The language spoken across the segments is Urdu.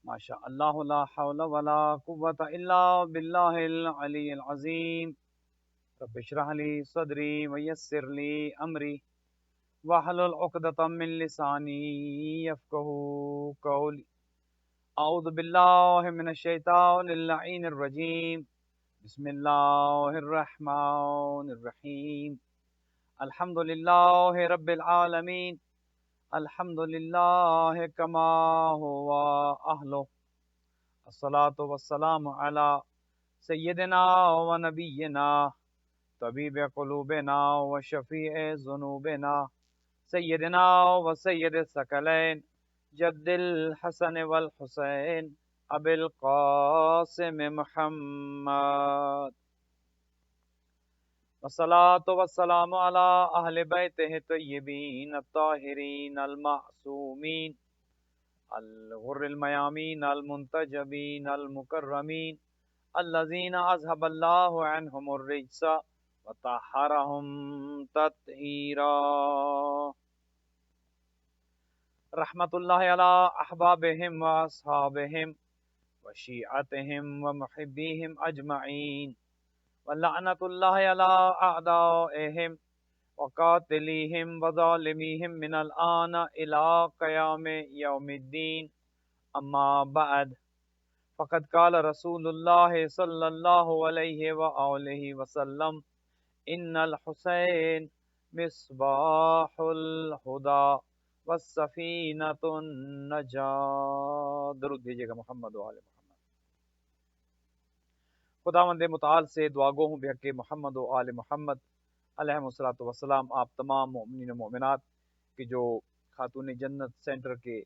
ماشاء اللہ لا حول ولا قوۃ الا باللہ العلی العظیم رب اشرح لی صدری ویسر لی امری واحلل عقدۃ من لسانی یفقهوا قولی اعوذ باللہ من الشیطان اللعین الرجیم بسم اللہ الرحمن الرحیم الحمد للہ رب العالمین الحمد للہ کما ہوا اہلہ الصلاة والسلام علی سیدنا و نبینا طبیب قلوبنا و شفیع ذنوبنا سیدنا و سید الثقلین جد الحسن والحسین ابی القاسم محمد والصلاة والسلام علی اہل بیتہ الطیبین الطاہرین المعصومین الغر المیامین المنتجبین المکرمین الذین اذهب اللہ عنہم الرجس وطہرہم تطہیرا رحمت اللہ علی احبابہم واصحابہم وشیعتہم ومحبیہم اجمعین ولعنت اللہ علی اعدائہم وقاتلیہم وظالمیہم من الآن الى قیام یوم الدین اما بعد فقد قال رسول اللہ صلی اللہ علیہ وآلہ وسلم ان الحسین مصباح الہدی والسفینۃ النجاة۔ درود بھیجیے گا محمد و آل محمد۔ خداوند متعال سے دعا گو ہوں بحق محمد و آل محمد علیہ الصلوۃ والسلام آپ تمام مومنین و مومنات کہ جو خاتون جنت سینٹر کے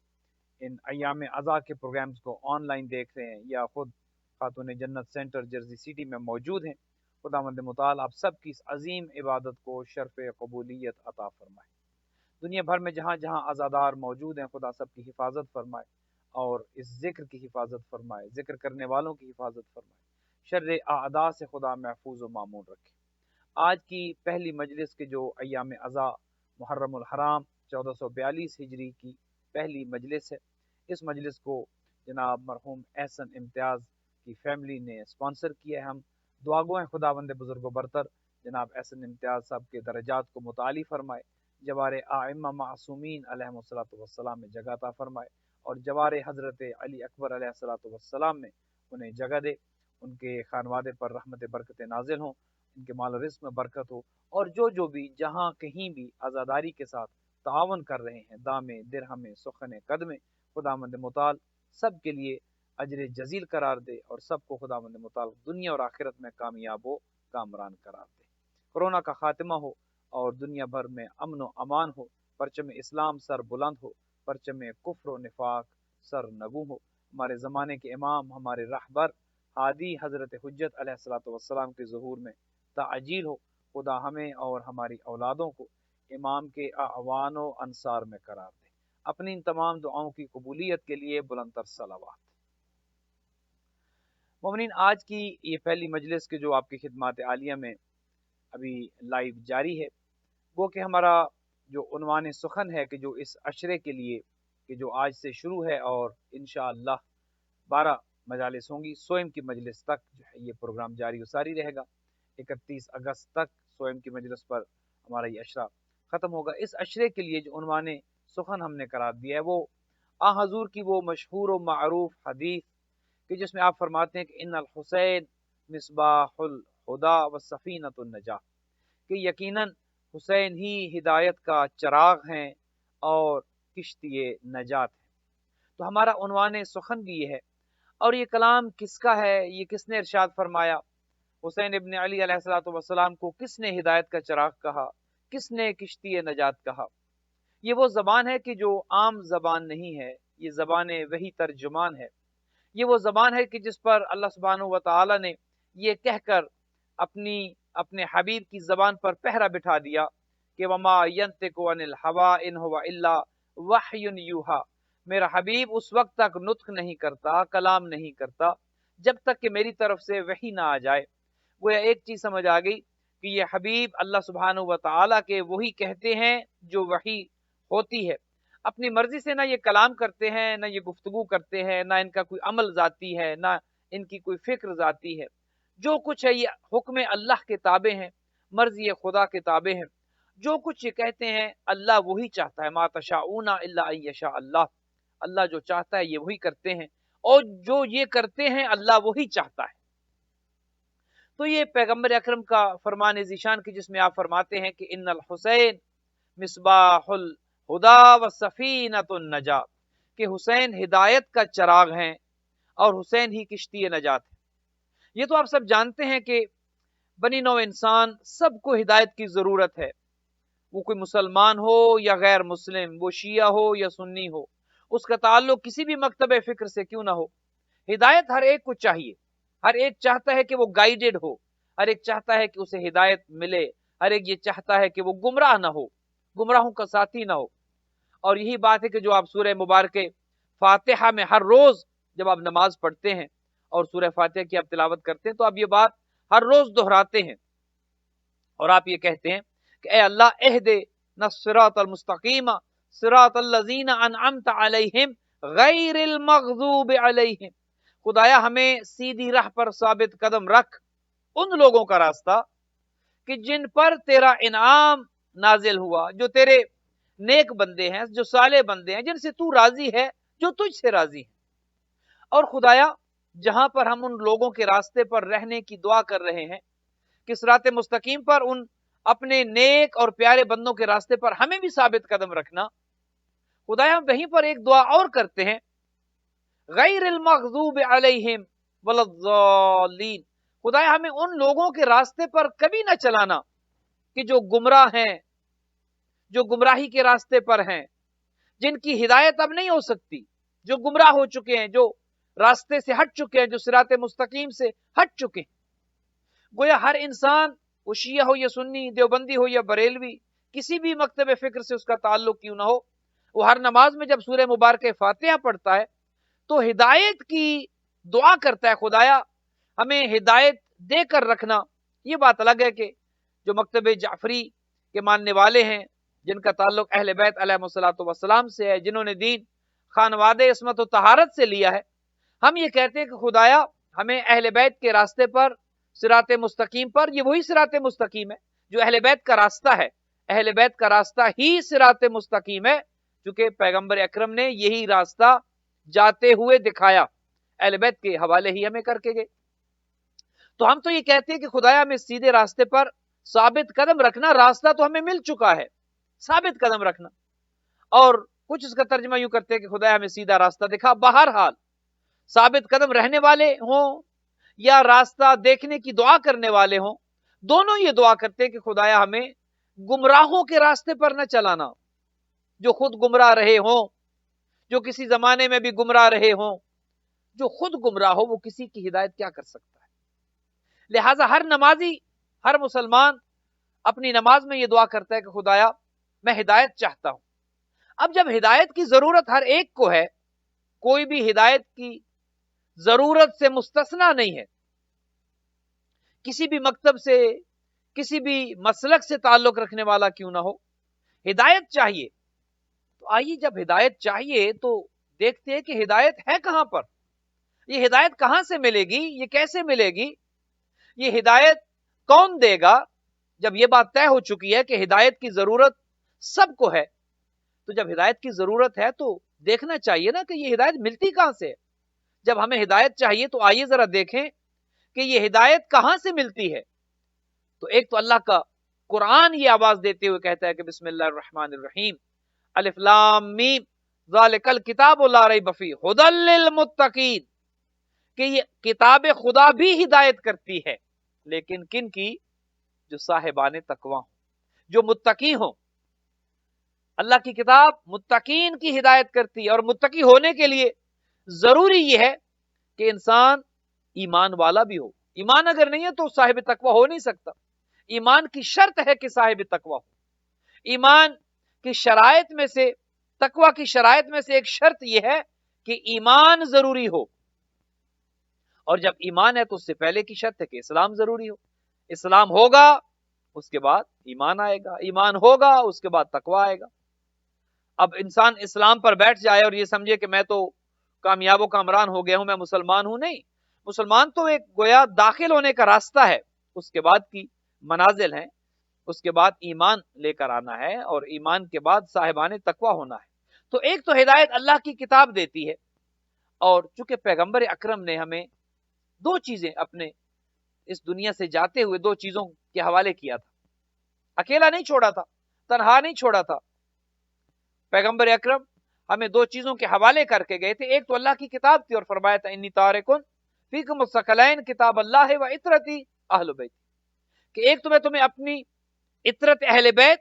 ان ایام عزا کے پروگرامز کو آن لائن دیکھ رہے ہیں یا خود خاتون جنت سینٹر جرسی سٹی میں موجود ہیں، خداوند متعال آپ سب کی اس عظیم عبادت کو شرف قبولیت عطا فرمائے۔ دنیا بھر میں جہاں جہاں عزادار موجود ہیں خدا سب کی حفاظت فرمائے اور اس ذکر کی حفاظت فرمائے، ذکر کرنے والوں کی حفاظت فرمائے، شر اعداء سے خدا محفوظ و معمون رکھے۔ آج کی پہلی مجلس کے جو ایام عزا محرم الحرام 1442 ہجری کی پہلی مجلس ہے، اس مجلس کو جناب مرحوم احسن امتیاز کی فیملی نے اسپانسر کیا ہے۔ ہم دعا گو ہیں خداوند بزرگ و برتر جناب احسن امتیاز صاحب کے درجات کو متعالی فرمائے، جوار ائمہ معصومین علیہ الصلوۃ والسلام میں جگہ عطا فرمائے اور جوار حضرت علی اکبر علیہ الصلوۃ والسلام میں انہیں جگہ دے، ان کے خانوادے پر رحمت برکت نازل ہوں، ان کے مال و رزق میں برکت ہو، اور جو بھی جہاں کہیں بھی عزاداری کے ساتھ تعاون کر رہے ہیں دامے درہم سخن قدمے، خداوند متعال سب کے لیے اجر جزیل قرار دے اور سب کو خداوند متعال دنیا اور آخرت میں کامیاب و کامران قرار دے۔ کرونا کا خاتمہ ہو اور دنیا بھر میں امن و امان ہو، پرچم اسلام سر بلند ہو، پرچم کفر و نفاق سر نگوں ہو۔ ہمارے زمانے کے امام، ہمارے رہبر ہادی حضرت حجت علیہ الصلوۃ والسلام کے ظہور میں تعجیل ہو۔ خدا ہمیں اور ہماری اولادوں کو امام کے اعوان و انصار میں قرار دے۔ اپنی ان تمام دعاؤں کی قبولیت کے لیے بلند تر صلوات۔ مومنین، آج کی یہ پہلی مجلس کے جو آپ کی خدمات عالیہ میں ابھی لائیو جاری ہے، وہ کہ ہمارا جو عنوان سخن ہے کہ جو اس عشرے کے لیے کہ جو آج سے شروع ہے اور انشاءاللہ 12 مجالس ہوں گی، سوئم کی مجلس تک جو ہے یہ پروگرام جاری و ساری رہے گا۔ 31 اگست تک سوئم کی مجلس پر ہمارا یہ عشرہ ختم ہوگا۔ اس عشرے کے لیے جو عنوان سخن ہم نے قرار دیا ہے وہ حضور کی وہ مشہور و معروف حدیث کہ جس میں آپ فرماتے ہیں کہ ان الحسین مصباح الہدی والسفینۃ النجاۃ، کہ یقیناً حسین ہی ہدایت کا چراغ ہیں اور کشتی نجات ہے۔ تو ہمارا عنوان سخن بھی یہ ہے، اور یہ کلام کس کا ہے، یہ کس نے ارشاد فرمایا، حسین ابن علی علیہ الصلوۃ والسلام کو کس نے ہدایت کا چراغ کہا، کس نے کشتی نجات کہا؟ یہ وہ زبان ہے کہ جو عام زبان نہیں ہے، یہ زبان وحی ترجمان ہے۔ یہ وہ زبان ہے کہ جس پر اللہ سبحانہ و تعالی نے یہ کہہ کر اپنے حبیب کی زبان پر پہرا بٹھا دیا کہ وما ینطق عن الہوی ان هو الا وحی یوحی، میرا حبیب اس وقت تک نطق نہیں کرتا، کلام نہیں کرتا جب تک کہ میری طرف سے وحی نہ آ جائے۔ وہ ایک چیز سمجھ آ گئی کہ یہ حبیب اللہ سبحانہ و تعالی کے وہی کہتے ہیں جو وحی ہوتی ہے۔ اپنی مرضی سے نہ یہ کلام کرتے ہیں، نہ یہ گفتگو کرتے ہیں، نہ ان کا کوئی عمل ذاتی ہے، نہ ان کی کوئی فکر ذاتی ہے. جو کچھ ہے یہ حکم اللہ کے تابع ہیں، مرضی خدا کے تابع ہیں. جو کچھ یہ کہتے ہیں اللہ وہی چاہتا ہے. ما تشاءون الا ان یشاء اللہ، اللہ جو چاہتا ہے یہ وہی کرتے ہیں، اور جو یہ کرتے ہیں اللہ وہی چاہتا ہے. تو یہ پیغمبر اکرم کا فرمان ذیشان کی، جس میں آپ فرماتے ہیں کہ ان الحسین مصباح الہدا و سفینۃ النجات، کہ حسین ہدایت کا چراغ ہیں اور حسین ہی کشتی نجات ہے. یہ تو آپ سب جانتے ہیں کہ بنی نوع انسان سب کو ہدایت کی ضرورت ہے. وہ کوئی مسلمان ہو یا غیر مسلم، وہ شیعہ ہو یا سنی ہو، اس کا تعلق کسی بھی مکتب فکر سے کیوں نہ ہو، ہدایت ہر ایک کو چاہیے. ہر ایک چاہتا ہے کہ وہ گائیڈڈ ہو، ہر ایک چاہتا ہے کہ اسے ہدایت ملے، ہر ایک یہ چاہتا ہے کہ وہ گمراہ نہ ہو، گمراہوں کا ساتھی نہ ہو. اور یہی بات ہے کہ جو آپ سورہ مبارک فاتحہ میں ہر روز جب آپ نماز پڑھتے ہیں اور سورہ فاتحہ کی آپ تلاوت کرتے ہیں تو آپ یہ بات ہر روز دہراتے ہیں، اور آپ یہ کہتے ہیں کہ اے اللہ اہدنا الصراط المستقیم صراط الذین انعمت علیہم غیر المغضوب علیہم، خدایا ہمیں سیدھی راہ پر ثابت قدم رکھ، ان لوگوں کا راستہ کہ جن پر تیرا انعام نازل ہوا، جو تیرے نیک بندے ہیں، جو صالح بندے ہیں، جن سے تو راضی ہے، جو تجھ سے راضی ہے. اور خدایا جہاں پر ہم ان لوگوں کے راستے پر رہنے کی دعا کر رہے ہیں کہ صراط مستقیم پر ان اپنے نیک اور پیارے بندوں کے راستے پر ہمیں بھی ثابت قدم رکھنا. خدایا ہم وہیں پر ایک دعا اور کرتے ہیں، غیر المغضوب علیہم ولا الضالین، خدایا ہمیں ان لوگوں کے راستے پر کبھی نہ چلانا کہ جو گمراہ ہیں، جو گمراہی کے راستے پر ہیں، جن کی ہدایت اب نہیں ہو سکتی، جو گمراہ ہو چکے ہیں، جو راستے سے ہٹ چکے ہیں، جو صراط مستقیم سے ہٹ چکے ہیں. گویا ہر انسان، وہ شیعہ ہو یا سنی، دیوبندی ہو یا بریلوی، کسی بھی مکتب فکر سے اس کا تعلق کیوں نہ ہو، وہ ہر نماز میں جب سورہ مبارک فاتحہ پڑھتا ہے تو ہدایت کی دعا کرتا ہے، خدایا ہمیں ہدایت دے کر رکھنا. یہ بات الگ ہے کہ جو مکتب جعفری کے ماننے والے ہیں، جن کا تعلق اہل بیت علیہ الصلوۃ والسلام سے ہے، جنہوں نے دین خانوادہ عصمت و طہارت سے لیا ہے، ہم یہ کہتے ہیں کہ خدایا ہمیں اہل بیت کے راستے پر، صراط مستقیم پر، یہ وہی صراط مستقیم ہے جو اہل بیت کا راستہ ہے. اہل بیت کا راستہ ہی صراط مستقیم ہے، چونکہ پیغمبر اکرم نے یہی راستہ جاتے ہوئے دکھایا، اہل بیت کے حوالے ہی ہمیں کر کے گئے. تو ہم تو یہ کہتے ہیں کہ خدایا ہمیں سیدھے راستے پر ثابت قدم رکھنا، راستہ تو ہمیں مل چکا ہے، ثابت قدم رکھنا. اور کچھ اس کا ترجمہ یوں کرتے ہیں کہ خدایا ہمیں سیدھا راستہ دکھا. بہرحال ثابت قدم رہنے والے ہوں یا راستہ دیکھنے کی دعا کرنے والے ہوں، دونوں یہ دعا کرتے ہیں کہ خدایا ہمیں گمراہوں کے راستے پر نہ چلانا، جو خود گمراہ رہے ہوں، جو کسی زمانے میں بھی گمراہ رہے ہوں. جو خود گمراہ ہو وہ کسی کی ہدایت کیا کر سکتا ہے؟ لہٰذا ہر نمازی، ہر مسلمان اپنی نماز میں یہ دعا کرتا ہے کہ خدایا میں ہدایت چاہتا ہوں. اب جب ہدایت کی ضرورت ہر ایک کو ہے، کوئی بھی ہدایت کی ضرورت سے مستثنا نہیں ہے، کسی بھی مکتب سے، کسی بھی مسلک سے تعلق رکھنے والا کیوں نہ ہو، ہدایت چاہیے. تو آئیے جب ہدایت چاہیے تو دیکھتے ہیں کہ ہدایت ہے کہاں پر، یہ ہدایت کہاں سے ملے گی، یہ کیسے ملے گی، یہ ہدایت کون دے گا. جب یہ بات طے ہو چکی ہے کہ ہدایت کی ضرورت سب کو ہے، تو جب ہدایت کی ضرورت ہے تو دیکھنا چاہیے نا کہ یہ ہدایت ملتی کہاں سے. جب ہمیں ہدایت چاہیے تو آئیے ذرا دیکھیں کہ یہ ہدایت کہاں سے ملتی ہے. تو ایک تو اللہ کا قرآن یہ آواز دیتے ہوئے کہتا ہے کہ بسم اللہ الرحمن الرحیم، الف لام میم ذالک الکتاب لا ریب فیہ ھدی للمتقین، کہ یہ کتاب خدا بھی ہدایت کرتی ہے، لیکن کن کی؟ جو صاحبان تقوی ہوں، جو متقی ہوں. اللہ کی کتاب متقین کی ہدایت کرتی ہے، اور متقی ہونے کے لیے ضروری یہ ہے کہ انسان ایمان والا بھی ہو. ایمان اگر نہیں ہے تو صاحب تقوی ہو نہیں سکتا. ایمان کی شرط ہے کہ صاحب تقوی ہو. ایمان کی شرائط میں سے، تقوی کی شرائط میں سے ایک شرط یہ ہے کہ ایمان ضروری ہو. اور جب ایمان ہے تو اس سے پہلے کی شرط ہے کہ اسلام ضروری ہو. اسلام ہوگا اس کے بعد ایمان آئے گا، ایمان ہوگا اس کے بعد تقوی آئے گا. اب انسان اسلام پر بیٹھ جائے اور یہ سمجھے کہ میں تو کامیاب و کامران ہو گیا ہوں، میں مسلمان ہوں، نہیں، مسلمان تو ایک گویا داخل ہونے کا راستہ ہے، اس کے بعد کی منازل ہیں، اس کے بعد ایمان لے کر آنا ہے، اور ایمان کے بعد صاحبان تقوی ہونا ہے۔ تو ایک تو ہدایت اللہ کی کتاب دیتی ہے، اور چونکہ پیغمبر اکرم نے ہمیں دو چیزیں اپنے اس دنیا سے جاتے ہوئے دو چیزوں کے حوالے کیا تھا، اکیلا نہیں چھوڑا تھا، تنہا نہیں چھوڑا تھا، پیغمبر اکرم ہمیں دو چیزوں کے حوالے کر کے گئے تھے، ایک تو اللہ کی کتاب تھی اور فرمایا تھا انی تارکن فیکم الثقلین کتاب اللہ و عطرتی اہل بیت، کہ ایک تو میں تمہیں اپنی عطرت اہل بیت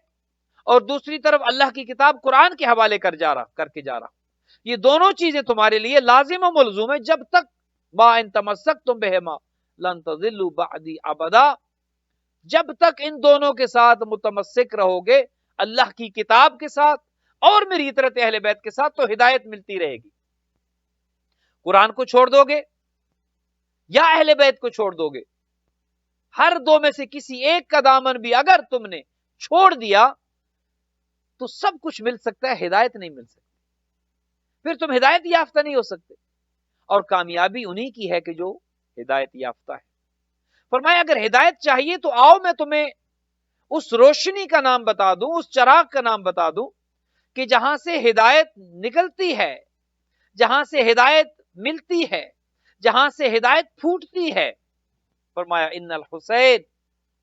اور دوسری طرف اللہ کی کتاب قرآن کے حوالے کر کے جا رہا، یہ دونوں چیزیں تمہارے لیے لازم و ملزوم ہے، جب تک ما ان تمسکتم بہما لن تضلوا بعدی ابدا، جب تک ان دونوں کے ساتھ متمسک رہو گے، اللہ کی کتاب کے ساتھ اور میری عطرت اہل بیت کے ساتھ، تو ہدایت ملتی رہے گی۔ قرآن کو چھوڑ دو گے یا اہل بیت کو چھوڑ دو گے، ہر دو میں سے کسی ایک کا دامن بھی اگر تم نے چھوڑ دیا تو سب کچھ مل سکتا ہے، ہدایت نہیں مل سکتی، پھر تم ہدایت یافتہ نہیں ہو سکتے، اور کامیابی انہی کی ہے کہ جو ہدایت یافتہ ہے۔ فرمایا اگر ہدایت چاہیے تو آؤ میں تمہیں اس روشنی کا نام بتا دوں، اس چراغ کا نام بتا دوں کہ جہاں سے ہدایت نکلتی ہے، جہاں سے ہدایت ملتی ہے، جہاں سے ہدایت پھوٹتی ہے۔ فرمایا ان الحسین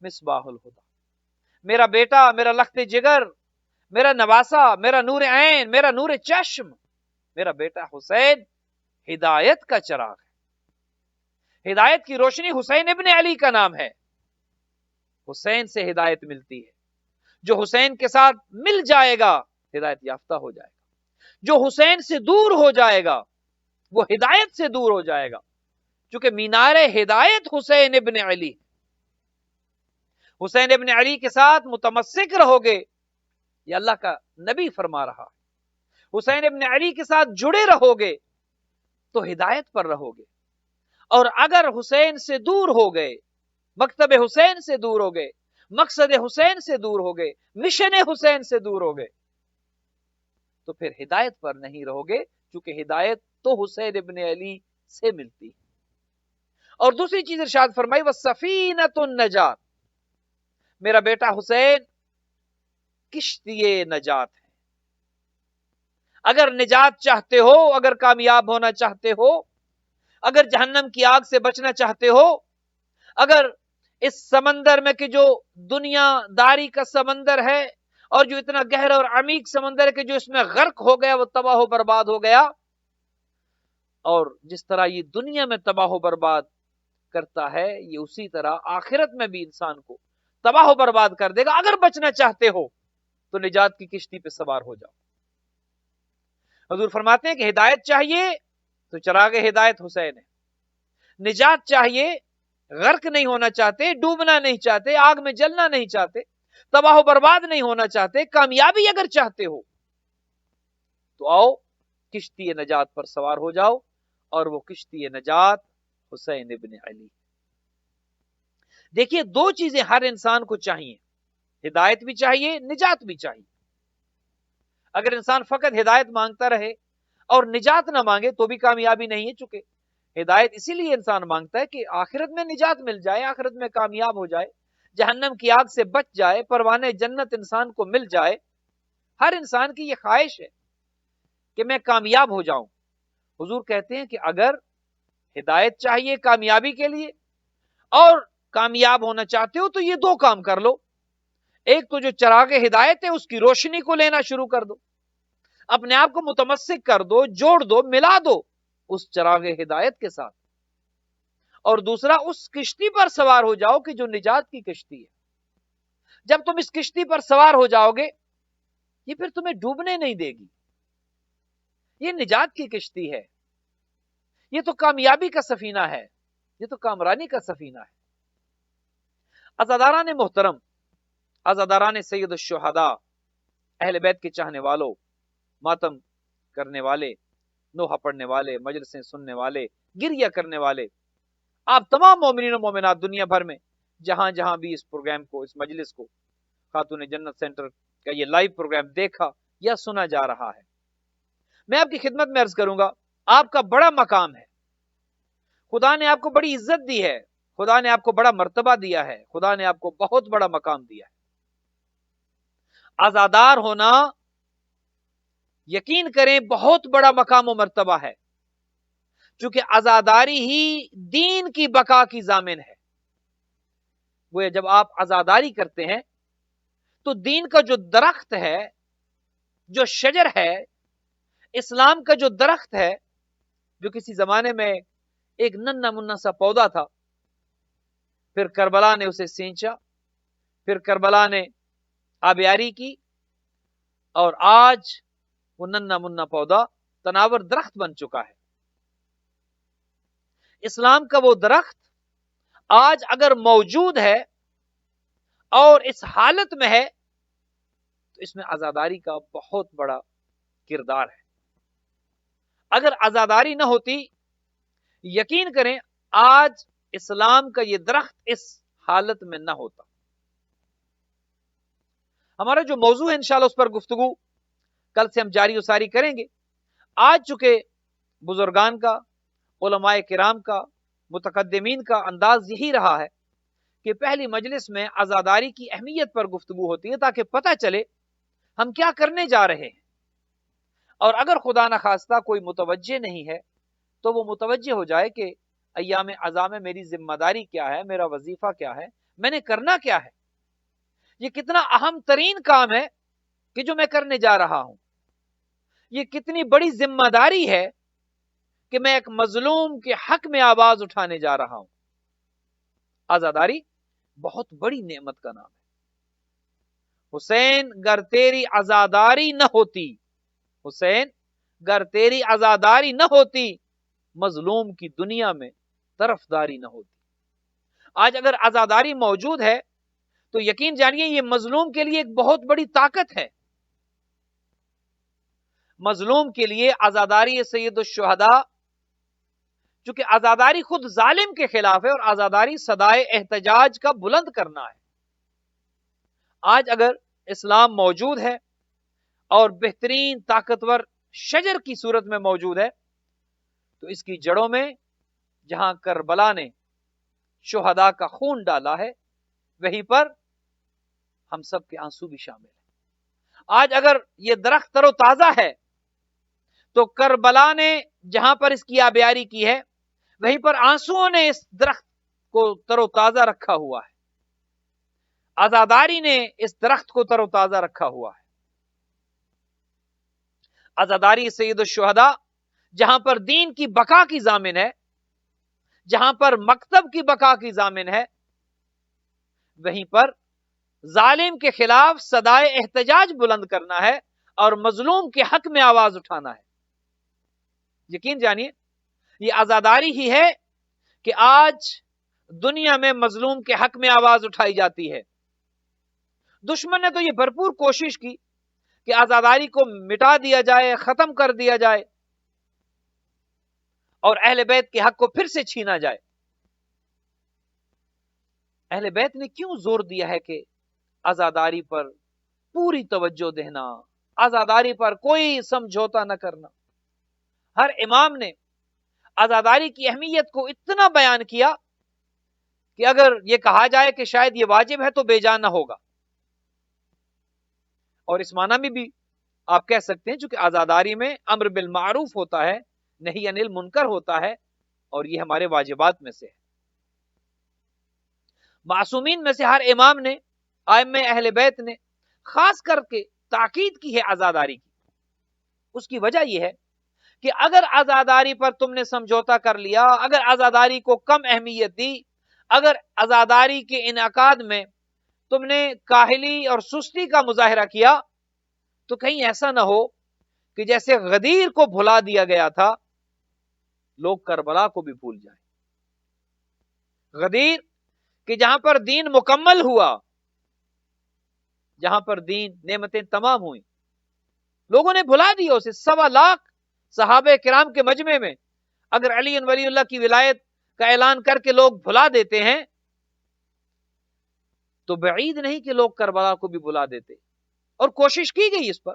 مصباح الہدی، میرا بیٹا، میرا لخت جگر، میرا نواسا، میرا نور عین، میرا نور چشم، میرا بیٹا حسین ہدایت کا چراغ ہے، ہدایت کی روشنی حسین ابن علی کا نام ہے، حسین سے ہدایت ملتی ہے، جو حسین کے ساتھ مل جائے گا ہدایت یافتہ ہو جائے گا، جو حسین سے دور ہو جائے گا وہ ہدایت سے دور ہو جائے گا، چونکہ مینار ہدایت حسین ابن علی، حسین ابن علی کے ساتھ متمسک رہو گے، یہ اللہ کا نبی فرما رہا، حسین ابن علی کے ساتھ جڑے رہو گے تو ہدایت پر رہو گے، اور اگر حسین سے دور ہو گئے، مکتب حسین سے دور ہو گئے، مقصد حسین سے دور ہو گئے، مشن حسین سے دور ہو گئے، تو پھر ہدایت پر نہیں رہو گے، چونکہ ہدایت تو حسین ابن علی سے ملتی ہے۔ اور دوسری چیز ارشاد فرمائی وَالسَّفِینَةُ النَّجَاةُ، میرا بیٹا حسین کشتی نجات ہے، اگر نجات چاہتے ہو، اگر کامیاب ہونا چاہتے ہو، اگر جہنم کی آگ سے بچنا چاہتے ہو، اگر اس سمندر میں کہ جو دنیا داری کا سمندر ہے اور جو اتنا گہرا اور عمیق سمندر ہے کہ جو اس میں غرق ہو گیا وہ تباہ و برباد ہو گیا، اور جس طرح یہ دنیا میں تباہ و برباد کرتا ہے یہ اسی طرح آخرت میں بھی انسان کو تباہ و برباد کر دے گا، اگر بچنا چاہتے ہو تو نجات کی کشتی پہ سوار ہو جاؤ۔ حضور فرماتے ہیں کہ ہدایت چاہیے تو چراغ ہدایت حسین ہے، نجات چاہیے، غرق نہیں ہونا چاہتے، ڈوبنا نہیں چاہتے، آگ میں جلنا نہیں چاہتے، تباہ و برباد نہیں ہونا چاہتے، کامیابی اگر چاہتے ہو تو آؤ کشتی نجات پر سوار ہو جاؤ، اور وہ کشتی نجات حسین ابن علی۔ دیکھیے دو چیزیں ہر انسان کو چاہیے، ہدایت بھی چاہیے، نجات بھی چاہیے۔ اگر انسان فقط ہدایت مانگتا رہے اور نجات نہ مانگے تو بھی کامیابی نہیں ہے، چونکہ ہدایت اسی لیے انسان مانگتا ہے کہ آخرت میں نجات مل جائے، آخرت میں کامیاب ہو جائے، جہنم کی آگ سے بچ جائے، پروانے جنت انسان کو مل جائے۔ ہر انسان کی یہ خواہش ہے کہ میں کامیاب ہو جاؤں۔ حضور کہتے ہیں کہ اگر ہدایت چاہیے کامیابی کے لیے اور کامیاب ہونا چاہتے ہو تو یہ دو کام کر لو، ایک تو جو چراغ ہدایت ہے اس کی روشنی کو لینا شروع کر دو، اپنے آپ کو متمسک کر دو، جوڑ دو، ملا دو اس چراغ ہدایت کے ساتھ، اور دوسرا اس کشتی پر سوار ہو جاؤ کہ جو نجات کی کشتی ہے۔ جب تم اس کشتی پر سوار ہو جاؤ گے یہ پھر تمہیں ڈوبنے نہیں دے گی، یہ نجات کی کشتی ہے، یہ تو کامیابی کا سفینہ ہے، یہ تو کامرانی کا سفینہ ہے۔ عزاداران محترم، عزاداران سید الشہداء، اہل بیت کے چاہنے والوں، ماتم کرنے والے، نوحہ پڑھنے والے، مجلسیں سننے والے، گریہ کرنے والے، آپ تمام مومنین و مومنات دنیا بھر میں جہاں جہاں بھی اس پروگرام کو، اس مجلس کو، خاتون جنت سینٹر کا یہ لائیو پروگرام دیکھا یا سنا جا رہا ہے. میں آپ کی خدمت میں عرض کروں گا، آپ کا بڑا مقام ہے، خدا نے آپ کو بڑی عزت دی ہے، خدا نے آپ کو بڑا مرتبہ دیا ہے، خدا نے آپ کو بہت بڑا مقام دیا ہے. آزادار ہونا یقین کریں بہت بڑا مقام و مرتبہ ہے، چونکہ آزاداری ہی دین کی بقا کی ضامن ہے. وہ جب آپ آزاداری کرتے ہیں تو دین کا جو درخت ہے، جو شجر ہے، اسلام کا جو درخت ہے، جو کسی زمانے میں ایک ننھا منھا سا پودا تھا، پھر کربلا نے اسے سینچا، پھر کربلا نے آبیاری کی، اور آج وہ ننھا منھا پودا تناور درخت بن چکا ہے. اسلام کا وہ درخت آج اگر موجود ہے اور اس حالت میں ہے تو اس میں آزاداری کا بہت بڑا کردار ہے. اگر آزاداری نہ ہوتی، یقین کریں آج اسلام کا یہ درخت اس حالت میں نہ ہوتا. ہمارا جو موضوع ہے انشاءاللہ اس پر گفتگو کل سے ہم جاری و ساری کریں گے. آج چونکہ بزرگان کا، علماء کرام کا، متقدمین کا انداز یہی رہا ہے کہ پہلی مجلس میں آزاداری کی اہمیت پر گفتگو ہوتی ہے تاکہ پتہ چلے ہم کیا کرنے جا رہے ہیں، اور اگر خدا نخواستہ کوئی متوجہ نہیں ہے تو وہ متوجہ ہو جائے کہ ایام عزا میں میری ذمہ داری کیا ہے، میرا وظیفہ کیا ہے، میں نے کرنا کیا ہے، یہ کتنا اہم ترین کام ہے کہ جو میں کرنے جا رہا ہوں، یہ کتنی بڑی ذمہ داری ہے کہ میں ایک مظلوم کے حق میں آواز اٹھانے جا رہا ہوں. آزاداری بہت بڑی نعمت کا نام ہے. حسین گر تیری آزاداری نہ ہوتی، حسین گر تیری آزاداری نہ ہوتی، مظلوم کی دنیا میں طرفداری نہ ہوتی. آج اگر آزاداری موجود ہے تو یقین جانیے یہ مظلوم کے لیے ایک بہت بڑی طاقت ہے. مظلوم کے لیے آزاداری سید الشہداء، چونکہ آزاداری خود ظالم کے خلاف ہے اور آزاداری صدائے احتجاج کا بلند کرنا ہے. آج اگر اسلام موجود ہے اور بہترین طاقتور شجر کی صورت میں موجود ہے تو اس کی جڑوں میں جہاں کربلا نے شہداء کا خون ڈالا ہے وہیں پر ہم سب کے آنسو بھی شامل ہیں. آج اگر یہ درخت تر و تازہ ہے تو کربلا نے جہاں پر اس کی آبیاری کی ہے وہیں پر آنسوؤں نے اس درخت کو تر و تازہ رکھا ہوا ہے. آزاداری نے اس درخت کو تر و تازہ رکھا ہوا ہے. آزاداری سید الشہداء جہاں پر دین کی بقا کی ضامن ہے، جہاں پر مکتب کی بقا کی ضامن ہے، وہیں پر ظالم کے خلاف صدائے احتجاج بلند کرنا ہے اور مظلوم کے حق میں آواز اٹھانا ہے. یقین جانیے یہ آزاداری ہی ہے کہ آج دنیا میں مظلوم کے حق میں آواز اٹھائی جاتی ہے. دشمن نے تو یہ بھرپور کوشش کی کہ آزاداری کو مٹا دیا جائے، ختم کر دیا جائے اور اہل بیت کے حق کو پھر سے چھینا جائے. اہل بیت نے کیوں زور دیا ہے کہ آزاداری پر پوری توجہ دینا، آزاداری پر کوئی سمجھوتا نہ کرنا. ہر امام نے آزاداری کی اہمیت کو اتنا بیان کیا کہ اگر یہ کہا جائے کہ شاید یہ واجب ہے تو بے جان نہ ہوگا. اور اس معنی میں بھی آپ کہہ سکتے ہیں چونکہ آزاداری میں امر بالمعروف ہوتا ہے، نہی عن المنکر ہوتا ہے، اور یہ ہمارے واجبات میں سے ہے. معصومین میں سے ہر امام نے، ائمہ اہل بیت نے خاص کر کے تاکید کی ہے آزاداری کی. اس کی وجہ یہ ہے کہ اگر آزاداری پر تم نے سمجھوتا کر لیا، اگر آزاداری کو کم اہمیت دی، اگر آزاداری کے انعقاد میں تم نے کاہلی اور سستی کا مظاہرہ کیا تو کہیں ایسا نہ ہو کہ جیسے غدیر کو بھلا دیا گیا تھا لوگ کربلا کو بھی بھول جائیں. غدیر کہ جہاں پر دین مکمل ہوا، جہاں پر دین نعمتیں تمام ہوئیں، لوگوں نے بھلا دیا اسے. 1.25 لاکھ صحابہ کرام کے مجمع میں اگر علی ولی اللہ کی ولایت کا اعلان کر کے لوگ بھلا دیتے ہیں تو بعید نہیں کہ لوگ کربلا کو بھی بھلا دیتے. اور کوشش کی گئی اس پر.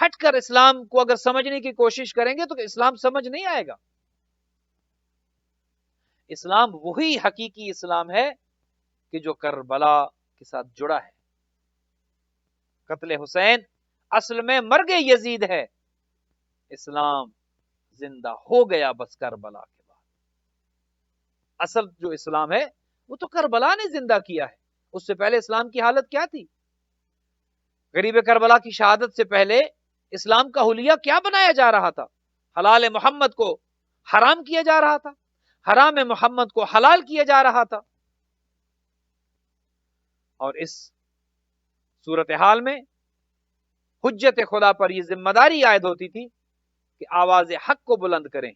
ہٹ کر اسلام کو اگر سمجھنے کی کوشش کریں گے تو اسلام سمجھ نہیں آئے گا. اسلام وہی حقیقی اسلام ہے کہ جو کربلا کے ساتھ جڑا ہے. قتل حسین اصل میں مرگ یزید ہے، اسلام زندہ ہو گیا بس کربلا کے بعد. اصل جو اسلام ہے وہ تو کربلا نے زندہ کیا ہے. اس سے پہلے اسلام کی حالت کیا تھی؟ غریب کربلا کی شہادت سے پہلے اسلام کا حلیہ کیا بنایا جا رہا تھا؟ حلال محمد کو حرام کیا جا رہا تھا، حرام محمد کو حلال کیا جا رہا تھا. اور اس صورتحال میں حجت خدا پر یہ ذمہ داری عائد ہوتی تھی کہ آواز حق کو بلند کریں.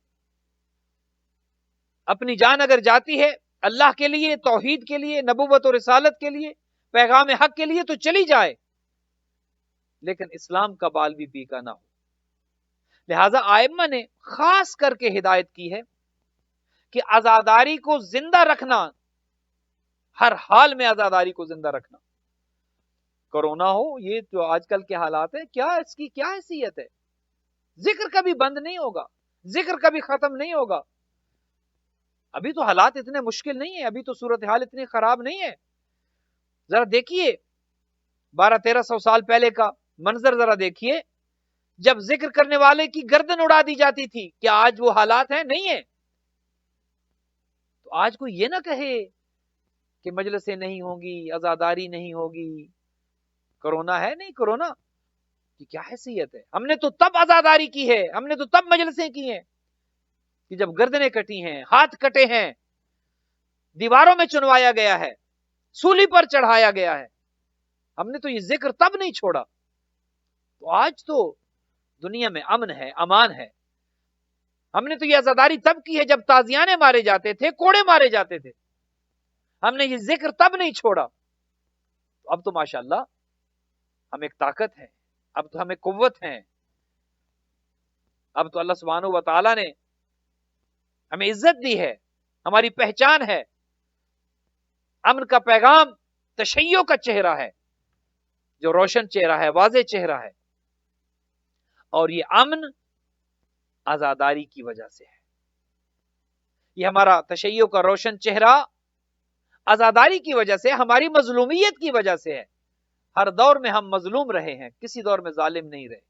اپنی جان اگر جاتی ہے اللہ کے لیے، توحید کے لیے، نبوت و رسالت کے لیے، پیغام حق کے لیے تو چلی جائے، لیکن اسلام کا بال بھی پیکا نہ ہو. لہذا ائمہ نے خاص کر کے ہدایت کی ہے کہ عزاداری کو زندہ رکھنا، ہر حال میں عزاداری کو زندہ رکھنا. کرونا ہو، یہ جو آج کل کے حالات ہیں، کیا اس کی کیا حیثیت ہے؟ ذکر کبھی بند نہیں ہوگا، ذکر کبھی ختم نہیں ہوگا. ابھی تو حالات اتنے مشکل نہیں ہیں، ابھی تو صورتحال اتنی خراب نہیں ہے. ذرا دیکھیے 1200-1300 سال پہلے کا منظر ذرا دیکھیے، جب ذکر کرنے والے کی گردن اڑا دی جاتی تھی. کیا آج وہ حالات ہیں؟ نہیں ہے. تو آج کوئی یہ نہ کہے کہ مجلسیں نہیں ہوں گی، عزاداری نہیں ہوگی. کرونا ہے، نہیں کرونا کی کیا حیثیت ہے؟ ہم نے تو تب عزاداری کی ہے، ہم نے تو تب مجلسیں کی ہیں کہ جب گردنیں کٹی ہیں، ہاتھ کٹے ہیں، دیواروں میں چنوایا گیا ہے، سولی پر چڑھایا گیا ہے. ہم نے تو یہ ذکر تب نہیں چھوڑا. تو آج تو دنیا میں امن ہے، امان ہے. ہم نے تو یہ عزاداری تب کی ہے جب تازیانے مارے جاتے تھے، کوڑے مارے جاتے تھے. ہم نے یہ ذکر تب نہیں چھوڑا. اب تو ماشاءاللہ ہم ایک طاقت ہے، اب تو ہمیں قوت ہے، اب تو اللہ سبحانہ و تعالی نے ہمیں عزت دی ہے، ہماری پہچان ہے. امن کا پیغام تشیع کا چہرہ ہے، جو روشن چہرہ ہے، واضح چہرہ ہے. اور یہ امن عزاداری کی وجہ سے ہے. یہ ہمارا تشیع کا روشن چہرہ عزاداری کی وجہ سے، ہماری مظلومیت کی وجہ سے ہے. ہر دور میں ہم مظلوم رہے ہیں، کسی دور میں ظالم نہیں رہے.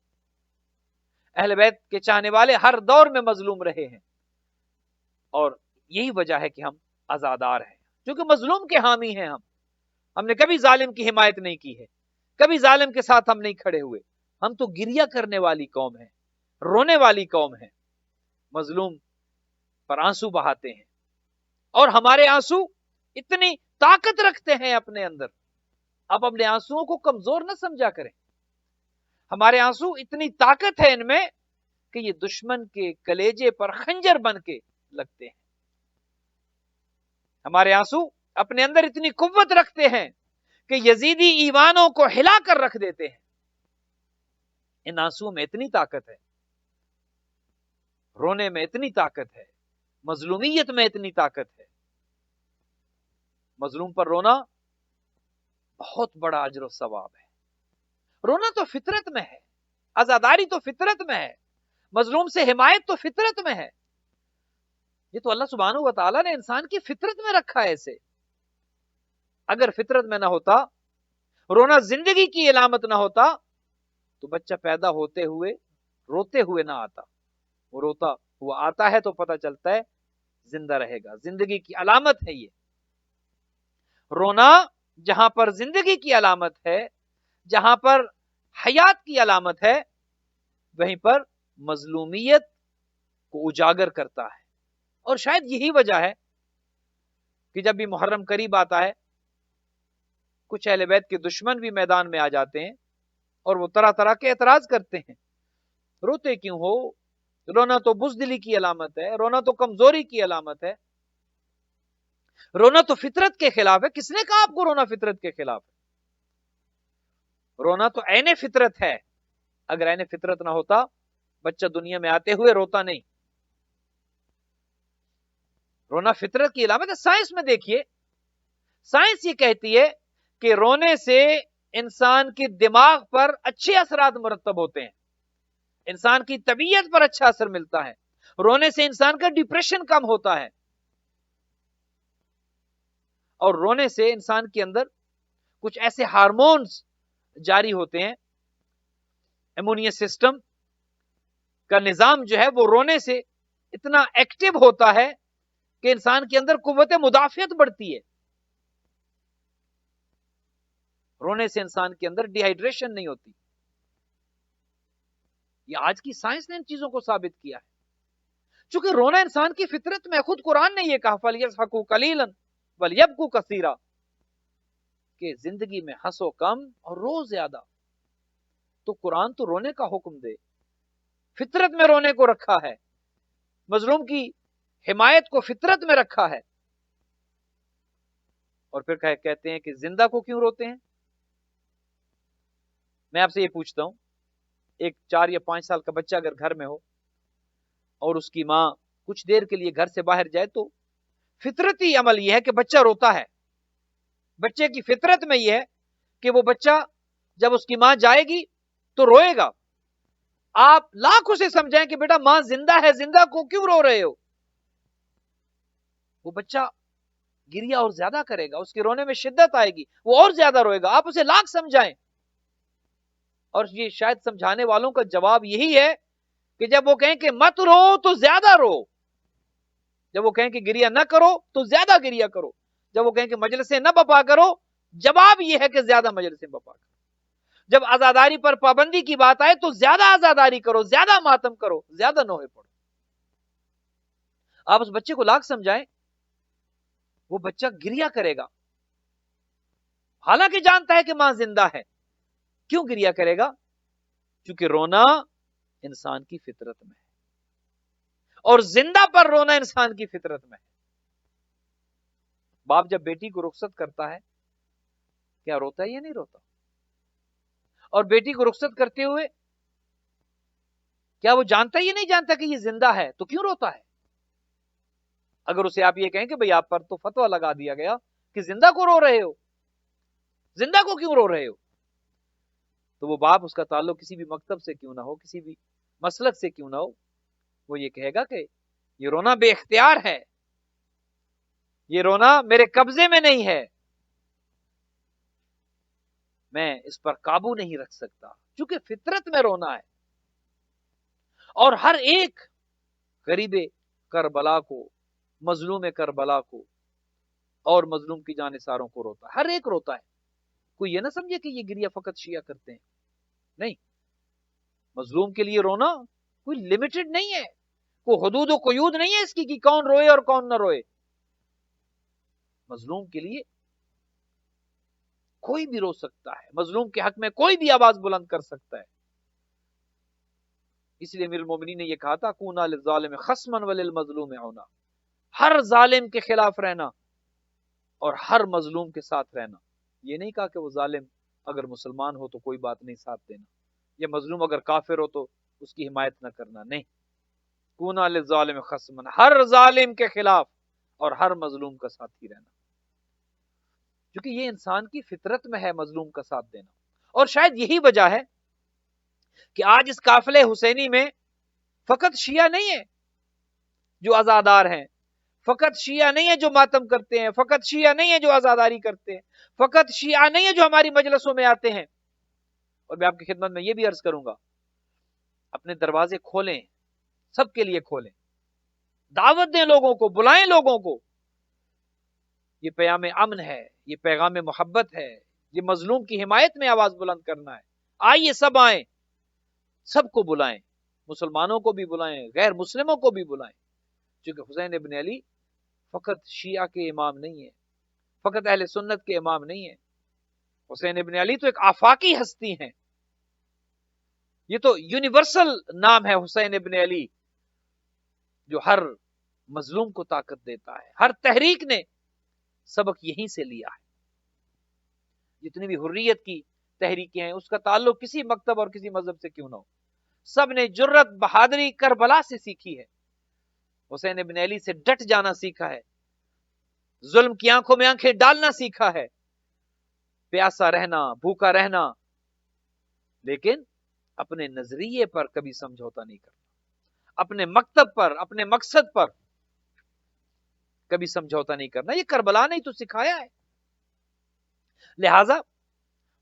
اہل بیت کے چاہنے والے ہر دور میں مظلوم رہے ہیں، اور یہی وجہ ہے کہ ہم عزادار ہیں، کیونکہ مظلوم کے حامی ہیں. ہم نے کبھی ظالم کی حمایت نہیں کی ہے، کبھی ظالم کے ساتھ ہم نہیں کھڑے ہوئے. ہم تو گریہ کرنے والی قوم ہیں، رونے والی قوم ہیں، مظلوم پر آنسو بہاتے ہیں. اور ہمارے آنسو اتنی طاقت رکھتے ہیں اپنے اندر. آپ اپنے آنسوؤں کو کمزور نہ سمجھا کریں. ہمارے آنسو اتنی طاقت ہے ان میں کہ یہ دشمن کے کلیجے پر خنجر بن کے لگتے ہیں. ہمارے آنسو اپنے اندر اتنی قوت رکھتے ہیں کہ یزیدی ایوانوں کو ہلا کر رکھ دیتے ہیں. ان آنسوؤں میں اتنی طاقت ہے، رونے میں اتنی طاقت ہے، مظلومیت میں اتنی طاقت ہے. مظلوم پر رونا بہت بڑا اجر و ثواب ہے. رونا تو فطرت میں ہے، عزاداری تو فطرت میں ہے، مظلوم سے حمایت تو فطرت میں ہے. یہ تو اللہ سبحانہ و تعالیٰ نے انسان کی فطرت میں رکھا ہے اسے. اگر فطرت میں نہ ہوتا، رونا زندگی کی علامت نہ ہوتا، تو بچہ پیدا ہوتے ہوئے روتے ہوئے نہ آتا. وہ روتا ہوا آتا ہے تو پتہ چلتا ہے زندہ رہے گا. زندگی کی علامت ہے یہ. رونا جہاں پر زندگی کی علامت ہے، جہاں پر حیات کی علامت ہے، وہیں پر مظلومیت کو اجاگر کرتا ہے. اور شاید یہی وجہ ہے کہ جب بھی محرم قریب آتا ہے، کچھ اہل بیت کے دشمن بھی میدان میں آ جاتے ہیں اور وہ طرح طرح کے اعتراض کرتے ہیں. روتے کیوں ہو؟ رونا تو بزدلی کی علامت ہے، رونا تو کمزوری کی علامت ہے، رونا تو فطرت کے خلاف ہے. کس نے کہا آپ کو رونا فطرت کے خلاف ہے؟ رونا تو عین فطرت ہے. اگر عین فطرت نہ ہوتا، بچہ دنیا میں آتے ہوئے روتا نہیں. رونا فطرت کی علامت ہے. سائنس میں دیکھیے، سائنس یہ کہتی ہے کہ رونے سے انسان کے دماغ پر اچھے اثرات مرتب ہوتے ہیں. انسان کی طبیعت پر اچھا اثر ملتا ہے. رونے سے انسان کا ڈپریشن کم ہوتا ہے, اور رونے سے انسان کے اندر کچھ ایسے ہارمونز جاری ہوتے ہیں, امونیا سسٹم کا نظام جو ہے وہ رونے سے اتنا ایکٹیو ہوتا ہے کہ انسان کے اندر قوت مدافعت بڑھتی ہے. رونے سے انسان کے اندر ڈی ہائیڈریشن نہیں ہوتی. یہ آج کی سائنس نے ان چیزوں کو ثابت کیا ہے. چونکہ رونا انسان کی فطرت میں, خود قرآن نے یہ کہا فَلْيَضْحَكُوا قَلِيلًا وَلْيَبْكُوا كَثِيرًا, کہ زندگی میں ہنسو کم اور رو زیادہ. تو قرآن تو رونے کا حکم دے, فطرت میں رونے کو رکھا ہے, مظلوم کی حمایت کو فطرت میں رکھا ہے, اور پھر کہتے ہیں کہ زندہ کو کیوں روتے ہیں. میں آپ سے یہ پوچھتا ہوں, ایک 4 یا 5 سال کا بچہ اگر گھر میں ہو اور اس کی ماں کچھ دیر کے لیے گھر سے باہر جائے, تو فطرتی عمل یہ ہے کہ بچہ روتا ہے. بچے کی فطرت میں یہ ہے کہ وہ بچہ جب اس کی ماں جائے گی تو روئے گا. آپ لاکھ اسے سمجھائیں کہ بیٹا ماں زندہ ہے, زندہ کو کیوں رو رہے ہو, وہ بچہ گریا اور زیادہ کرے گا, اس کے رونے میں شدت آئے گی, وہ اور زیادہ روئے گا. آپ اسے لاکھ سمجھائیں, اور یہ شاید سمجھانے والوں کا جواب یہی ہے کہ جب وہ کہیں کہ مت رو تو زیادہ رو, جب وہ کہیں کہ گریا نہ کرو تو زیادہ گریا کرو, جب وہ کہیں کہ مجلسیں نہ بپا کرو, جواب یہ ہے کہ زیادہ مجلسیں بپا کرو. جب آزاداری پر پابندی کی بات آئے تو زیادہ آزاداری کرو, زیادہ ماتم کرو, زیادہ نوحے پڑھو. آپ اس بچے کو لاکھ سمجھائیں, وہ بچہ گریا کرے گا, حالانکہ جانتا ہے کہ ماں زندہ ہے. کیوں گریا کرے گا؟ کیونکہ رونا انسان کی فطرت میں ہے, اور زندہ پر رونا انسان کی فطرت میں ہے. باپ جب بیٹی کو رخصت کرتا ہے, کیا روتا ہے یا نہیں روتا؟ اور بیٹی کو رخصت کرتے ہوئے کیا وہ جانتا ہے یا نہیں جانتا کہ یہ زندہ ہے, تو کیوں روتا ہے؟ اگر اسے آپ یہ کہیں کہ بھئی آپ پر تو فتویٰ لگا دیا گیا کہ زندہ کو رو رہے ہو, زندہ کو کیوں رو رہے ہو, تو وہ باپ, اس کا تعلق کسی بھی مکتب سے کیوں نہ ہو, کسی بھی مسلک سے کیوں نہ ہو, وہ یہ کہے گا کہ یہ رونا بے اختیار ہے, یہ رونا میرے قبضے میں نہیں ہے, میں اس پر قابو نہیں رکھ سکتا, چونکہ فطرت میں رونا ہے. اور ہر ایک غریب کربلا کو, مظلوم کربلا کو اور مظلوم کی جانثاروں کو روتا ہے, ہر ایک روتا ہے. کوئی یہ نہ سمجھے کہ یہ گریہ فقط شیعہ کرتے ہیں, نہیں. مظلوم کے لیے رونا کوئی لمیٹڈ نہیں ہے, کوئی حدود و قیود نہیں ہے اس کی کہ کون روئے اور کون نہ روئے. مظلوم کے لیے کوئی بھی رو سکتا ہے, مظلوم کے حق میں کوئی بھی آواز بلند کر سکتا ہے. اس لیے امیر المومنین نے یہ کہا تھا کونا للظالم خصما وللمظلوم عونا, ہر ظالم کے خلاف رہنا اور ہر مظلوم کے ساتھ رہنا. یہ نہیں کہا کہ وہ ظالم اگر مسلمان ہو تو کوئی بات نہیں ساتھ دینا, یا مظلوم اگر کافر ہو تو اس کی حمایت نہ کرنا, نہیں. کونا للظالم خصما, ہر ظالم کے خلاف اور ہر مظلوم کا ساتھی رہنا, کیونکہ یہ انسان کی فطرت میں ہے مظلوم کا ساتھ دینا. اور شاید یہی وجہ ہے کہ آج اس قافلے حسینی میں فقط شیعہ نہیں ہے جو عزادار ہیں, فقط شیعہ نہیں ہے جو ماتم کرتے ہیں, فقط شیعہ نہیں ہے جو عزاداری کرتے ہیں, فقط شیعہ نہیں ہے جو ہماری مجلسوں میں آتے ہیں. اور میں آپ کی خدمت میں یہ بھی عرض کروں گا, اپنے دروازے کھولیں, سب کے لیے کھولیں, دعوت دیں لوگوں کو, بلائیں لوگوں کو. یہ پیغام امن ہے, یہ پیغام محبت ہے, یہ مظلوم کی حمایت میں آواز بلند کرنا ہے. آئیے سب آئیں, سب کو بلائیں, مسلمانوں کو بھی بلائیں, غیر مسلموں کو بھی بلائیں, کیونکہ حسین ابن علی فقط شیعہ کے امام نہیں ہے, فقط اہل سنت کے امام نہیں ہے. حسین ابن علی تو ایک آفاقی ہستی ہیں, یہ تو یونیورسل نام ہے حسین ابن علی, جو ہر مظلوم کو طاقت دیتا ہے. ہر تحریک نے سبق یہیں سے لیا ہے. جتنی بھی حریت کی تحریکیں ہیں اس کا تعلق کسی مکتب اور کسی مذہب سے کیوں نہ ہو, سب نے جرت بہادری کربلا سے سیکھی ہے. حسین ابن علی سے ڈٹ جانا سیکھا ہے, ظلم کی آنکھوں میں آنکھیں ڈالنا سیکھا ہے, پیاسا رہنا, بھوکا رہنا, لیکن اپنے نظریے پر کبھی سمجھوتا نہیں کرنا، اپنے مکتب پر، اپنے مقصد پر کبھی سمجھوتا نہیں کرنا. یہ کربلا نے تو سکھایا ہے. لہذا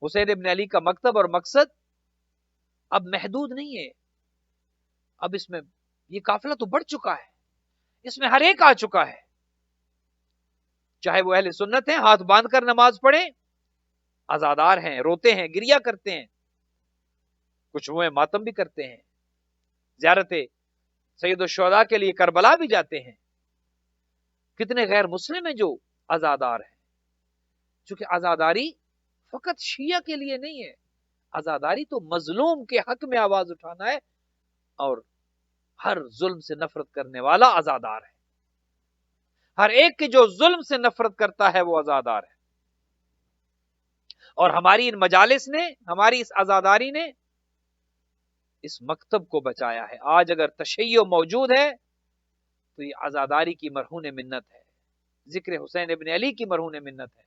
حسین ابن علی کا مکتب اور مقصد اب محدود نہیں ہے. اب اس میں یہ قافلہ تو بڑھ چکا ہے، اس میں ہر ایک آ چکا ہے. چاہے وہ اہل سنت ہیں، ہاتھ باندھ کر نماز پڑھیں، عزادار ہیں، روتے ہیں، گریا کرتے ہیں، کچھ ہوئے ماتم بھی کرتے ہیں، زیارت سید الشہداء کے لیے کربلا بھی جاتے ہیں. کتنے غیر مسلم ہیں جو عزادار ہیں. چونکہ عزاداری فقط شیعہ کے لیے نہیں ہے، عزاداری تو مظلوم کے حق میں آواز اٹھانا ہے، اور ہر ظلم سے نفرت کرنے والا عزادار ہے. ہر ایک کی جو ظلم سے نفرت کرتا ہے وہ عزادار ہے. اور ہماری ان مجالس نے، ہماری اس عزاداری نے اس مکتب کو بچایا ہے. آج اگر تشیع موجود ہے تو یہ عزاداری کی مرہون منت ہے، ذکر حسین ابن علی کی مرہون منت ہے.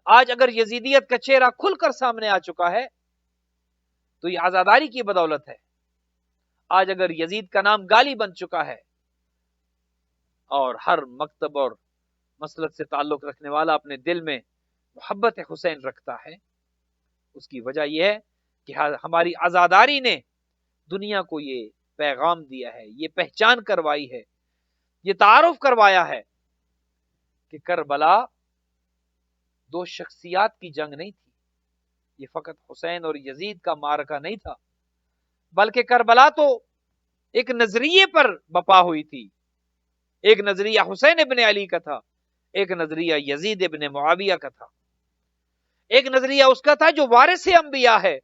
آج اگر یزیدیت کا چہرہ کھل کر سامنے آ چکا ہے تو یہ عزاداری کی بدولت ہے. آج اگر یزید کا نام گالی بن چکا ہے اور ہر مکتب اور مسلک سے تعلق رکھنے والا اپنے دل میں محبت حسین رکھتا ہے، اس کی وجہ یہ ہے کہ ہماری عزاداری نے دنیا کو یہ پیغام دیا ہے، یہ پہچان کروائی ہے، یہ تعارف کروایا ہے کہ کربلا دو شخصیات کی جنگ نہیں تھی، یہ فقط حسین اور یزید کا معرکہ نہیں تھا، بلکہ کربلا تو ایک نظریے پر بپا ہوئی تھی. ایک نظریہ حسین ابن علی کا تھا، ایک نظریہ یزید ابن معاویہ کا تھا. ایک نظریہ اس کا تھا جو وارث انبیاء ہے،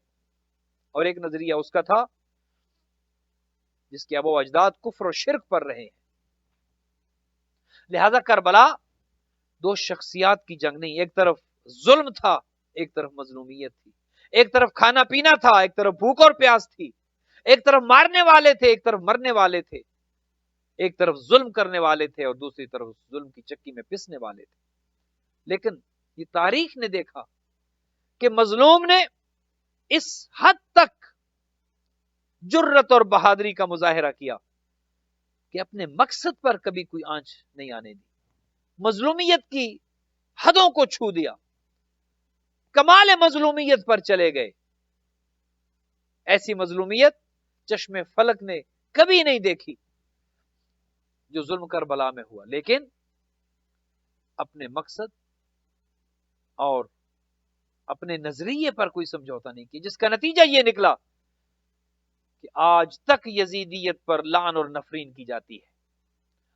اور ایک نظریہ اس کا تھا جس کے ابا و اجداد کفر و شرک پر رہے ہیں. لہذا کربلا دو شخصیات کی جنگ نہیں، ایک طرف ظلم تھا، ایک طرف مظلومیت تھی. ایک طرف کھانا پینا تھا، ایک طرف بھوک اور پیاس تھی. ایک طرف مارنے والے تھے، ایک طرف مرنے والے تھے. ایک طرف ظلم کرنے والے تھے اور دوسری طرف ظلم کی چکی میں پسنے والے تھے. لیکن یہ تاریخ نے دیکھا کہ مظلوم نے اس حد تک جرت اور بہادری کا مظاہرہ کیا کہ اپنے مقصد پر کبھی کوئی آنچ نہیں آنے دی. مظلومیت کی حدوں کو چھو دیا، کمال مظلومیت پر چلے گئے. ایسی مظلومیت چشم فلک نے کبھی نہیں دیکھی جو ظلم کربلا میں ہوا. لیکن اپنے مقصد اور اپنے نظریے پر کوئی سمجھوتا نہیں کیا، جس کا نتیجہ یہ نکلا کہ آج تک یزیدیت پر لعن اور نفرین کی جاتی ہے،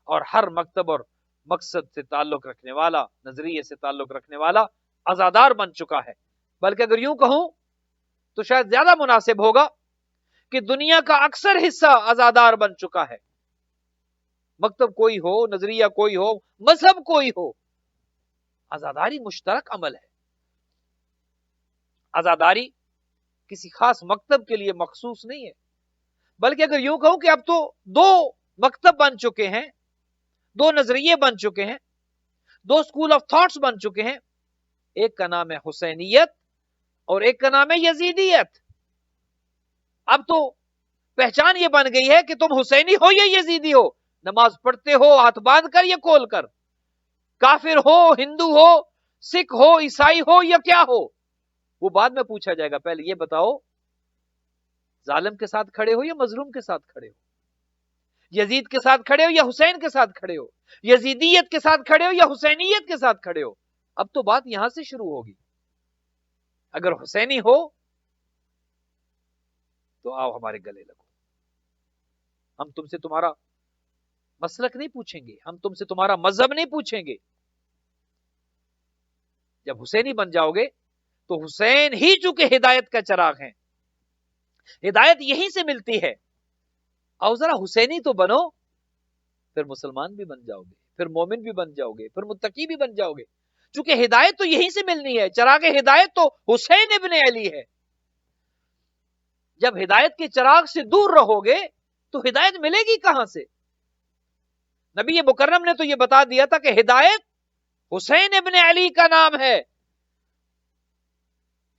اور ہر مکتب اور مقصد سے تعلق رکھنے والا، نظریے سے تعلق رکھنے والا عزادار بن چکا ہے. بلکہ اگر یوں کہوں تو شاید زیادہ مناسب ہوگا کہ دنیا کا اکثر حصہ عزادار بن چکا ہے. مکتب کوئی ہو، نظریہ کوئی ہو، مذہب کوئی ہو، عزاداری مشترک عمل ہے. عزاداری کسی خاص مکتب کے لیے مخصوص نہیں ہے، بلکہ اگر یوں کہوں کہ اب تو دو مکتب بن چکے ہیں، دو نظریے بن چکے ہیں، دو سکول آف تھاٹس بن چکے ہیں. ایک کا نام ہے حسینیت اور ایک کا نام ہے یزیدیت. اب تو پہچان یہ بن گئی ہے کہ تم حسینی ہو یا یزیدی ہو، نماز پڑھتے ہو ہاتھ باندھ کر یا کھول کر، کافر ہو، ہندو ہو، سکھ ہو، عیسائی ہو یا کیا ہو، وہ بعد میں پوچھا جائے گا. پہلے یہ بتاؤ ظالم کے ساتھ کھڑے ہو یا مظلوم کے ساتھ کھڑے ہو، یزید کے ساتھ کھڑے ہو یا حسین کے ساتھ کھڑے ہو، یزیدیت کے ساتھ کھڑے ہو یا حسینیت کے ساتھ کھڑے ہو. اب تو بات یہاں سے شروع ہوگی. اگر حسینی ہو تو آؤ ہمارے گلے لگو. ہم تم سے تمہارا مسلک نہیں پوچھیں گے، ہم تم سے تمہارا مذہب نہیں پوچھیں گے. جب حسینی بن جاؤ گے تو حسین ہی چونکہ ہدایت کا چراغ ہیں، ہدایت یہیں سے ملتی ہے. آؤ ذرا حسینی تو بنو، پھر مسلمان بھی بن جاؤ گے، پھر مومن بھی بن جاؤ گے، پھر متقی بھی بن جاؤ گے. چونکہ ہدایت تو یہیں سے ملنی ہے، چراغ ہدایت تو حسین ابن علی ہے. جب ہدایت کے چراغ سے دور رہو گے تو ہدایت ملے گی کہاں سے؟ نبی مکرم نے تو یہ بتا دیا تھا کہ ہدایت حسین ابن علی کا نام ہے.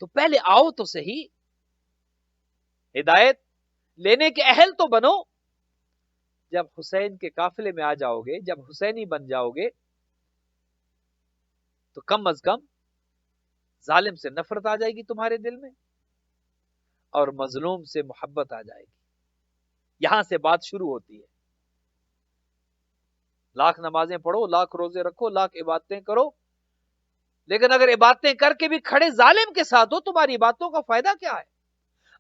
تو پہلے آؤ تو صحیح، ہدایت لینے کے اہل تو بنو، جب حسین کے قافلے میں آ جاؤ گے، جب حسینی بن جاؤ گے، تو کم از کم ظالم سے نفرت آ جائے گی تمہارے دل میں، اور مظلوم سے محبت آ جائے گی۔ یہاں سے بات شروع ہوتی ہے۔ لاکھ نمازیں پڑھو، لاکھ روزے رکھو، لاکھ عبادتیں کرو، لیکن اگر عبادتیں کر کے بھی کھڑے ظالم کے ساتھ ہو، تمہاری عبادتوں کا فائدہ کیا ہے؟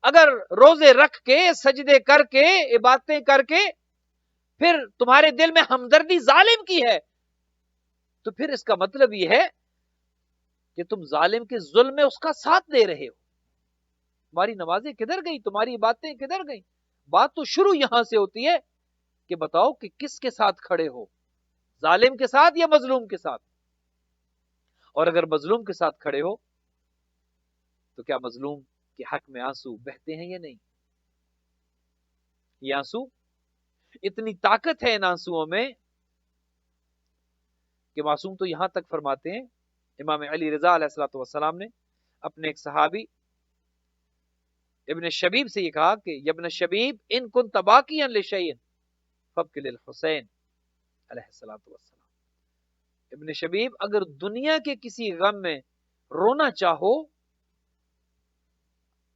اگر روزے رکھ کے، سجدے کر کے، عبادتیں کر کے پھر تمہارے دل میں ہمدردی ظالم کی ہے، تو پھر اس کا مطلب یہ ہے کہ تم ظالم کے ظلم میں اس کا ساتھ دے رہے ہو۔ تمہاری نمازیں کدھر گئی؟ تمہاری عبادتیں کدھر گئی؟ بات تو شروع یہاں سے ہوتی ہے کہ بتاؤ کہ کس کے ساتھ کھڑے ہو، ظالم کے ساتھ یا مظلوم کے ساتھ؟ اور اگر مظلوم کے ساتھ کھڑے ہو تو کیا مظلوم کے حق میں آنسو بہتے ہیں یا نہیں؟ یہ آنسو، اتنی طاقت ہے ان آنسوؤں میں کہ معصوم تو یہاں تک فرماتے ہیں، امام علی رضا علیہ الصلوۃ والسلام نے اپنے ایک صحابی ابن شبیب سے یہ کہا کہ ابن شبیب ان کنت باقیا لشیء فابکی للحسین علیہ الصلوۃ والسلام۔ ابن شبیب، اگر دنیا کے کسی غم میں رونا چاہو،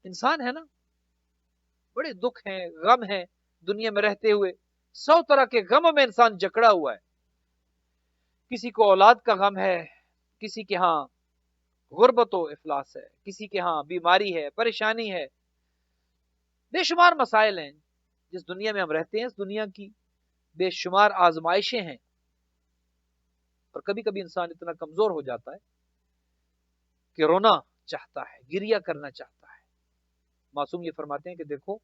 انسان ہے نا، بڑے دکھ ہیں، غم ہیں، دنیا میں رہتے ہوئے 100 طرح کے غموں میں انسان جکڑا ہوا ہے۔ کسی کو اولاد کا غم ہے، کسی کے ہاں غربت و افلاس ہے، کسی کے ہاں بیماری ہے، پریشانی ہے، بے شمار مسائل ہیں۔ جس دنیا میں ہم رہتے ہیں، اس دنیا کی بے شمار آزمائشیں ہیں، اور کبھی کبھی انسان اتنا کمزور ہو جاتا ہے کہ رونا چاہتا ہے، گریہ کرنا چاہتا ہے۔ معصوم یہ فرماتے ہیں کہ دیکھو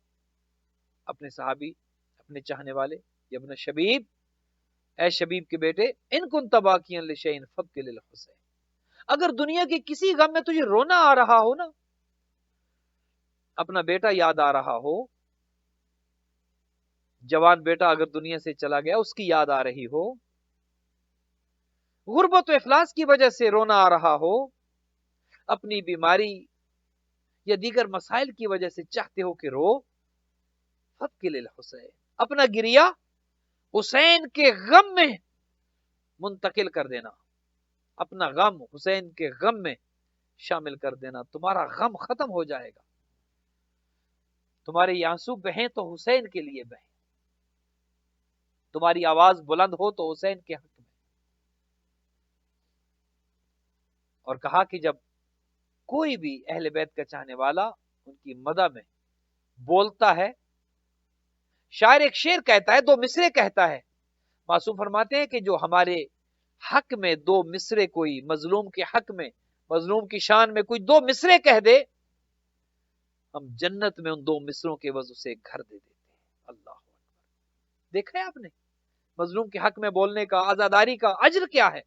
اپنے صحابی، اپنے چاہنے والے ابن شبیب، اے شبیب کے بیٹے، ان کنت باقیا لشیء فابکی للحسین، اگر دنیا کے کسی غم میں تجھے رونا آ رہا ہو نا، اپنا بیٹا یاد آ رہا ہو، جوان بیٹا اگر دنیا سے چلا گیا، اس کی یاد آ رہی ہو، غربت و افلاس کی وجہ سے رونا آ رہا ہو، اپنی بیماری یا دیگر مسائل کی وجہ سے چاہتے ہو کہ رو، فابکی للحسین، اپنا گریہ حسین کے غم میں منتقل کر دینا، اپنا غم حسین کے غم میں شامل کر دینا، تمہارا غم ختم ہو جائے گا۔ تمہارے یہ آنسو بہیں تو حسین کے لیے بہیں، تمہاری آواز بلند ہو تو حسین کے حق میں۔ اور کہا کہ جب کوئی بھی اہل بیت کا چاہنے والا ان کی مدح میں بولتا ہے، شاعر ایک شعر کہتا ہے، 2 مصرے کہتا ہے، معصوم فرماتے ہیں کہ جو ہمارے حق میں 2 مصرے، کوئی مظلوم کے حق میں، مظلوم کی شان میں کوئی 2 مصرے کہہ دے، ہم جنت میں ان 2 مصروں کے عوض اسے گھر دے دیتے ہیں۔ اللہ اکبر! دیکھا ہے آپ نے مظلوم کے حق میں بولنے کا، عزاداری کا اجر کیا ہے؟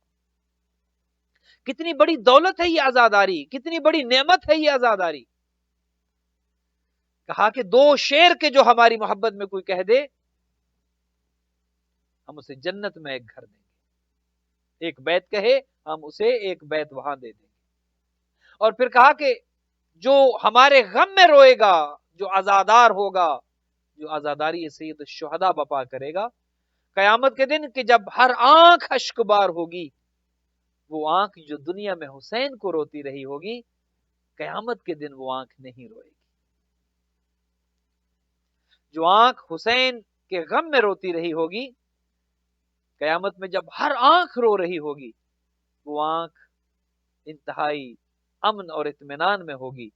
کتنی بڑی دولت ہے یہ عزاداری، کتنی بڑی نعمت ہے یہ عزاداری۔ کہا کہ 2 شعر کے جو ہماری محبت میں کوئی کہہ دے، ہم اسے جنت میں ایک گھر دیں گے، ایک بیت کہے ہم اسے ایک بیت وہاں دے دیں گے۔ اور پھر کہا کہ جو ہمارے غم میں روئے گا، جو عزادار ہوگا، جو عزاداری سید الشہداء بپا کرے گا، قیامت کے دن کہ جب ہر آنکھ اشک بار ہوگی، وہ آنکھ جو دنیا میں حسین کو روتی رہی ہوگی، قیامت کے دن وہ آنکھ نہیں روئے گی۔ جو آنکھ حسین کے غم میں روتی رہی ہوگی، قیامت میں جب ہر آنکھ رو رہی ہوگی، وہ آنکھ انتہائی امن اور اطمینان میں ہوگی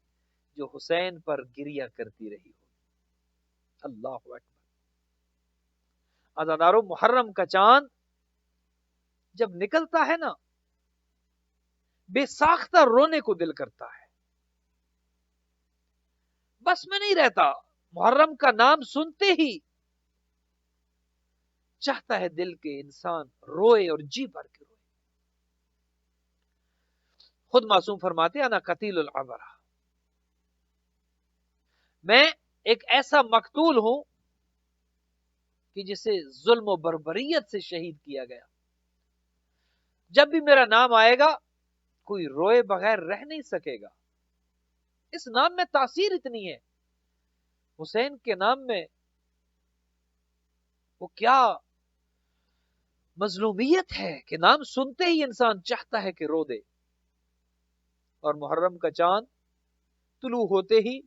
جو حسین پر گریہ کرتی رہی ہوگی۔ اللہ اکبر! عزادارو، محرم کا چاند جب نکلتا ہے نا، بے ساختہ رونے کو دل کرتا ہے، بس میں نہیں رہتا، محرم کا نام سنتے ہی چاہتا ہے دل کے انسان روئے اور جی بھر کے روئے۔ خود معصوم فرماتے انا قتیل العبرہ، میں ایک ایسا مقتول ہوں کہ جسے ظلم و بربریت سے شہید کیا گیا۔ جب بھی میرا نام آئے گا، کوئی روئے بغیر رہ نہیں سکے گا۔ اس نام میں تاثیر اتنی ہے، حسین کے نام میں وہ کیا مظلومیت ہے کہ نام سنتے ہی انسان چاہتا ہے کہ رو دے. اور محرم کا چاند طلوع ہوتے ہی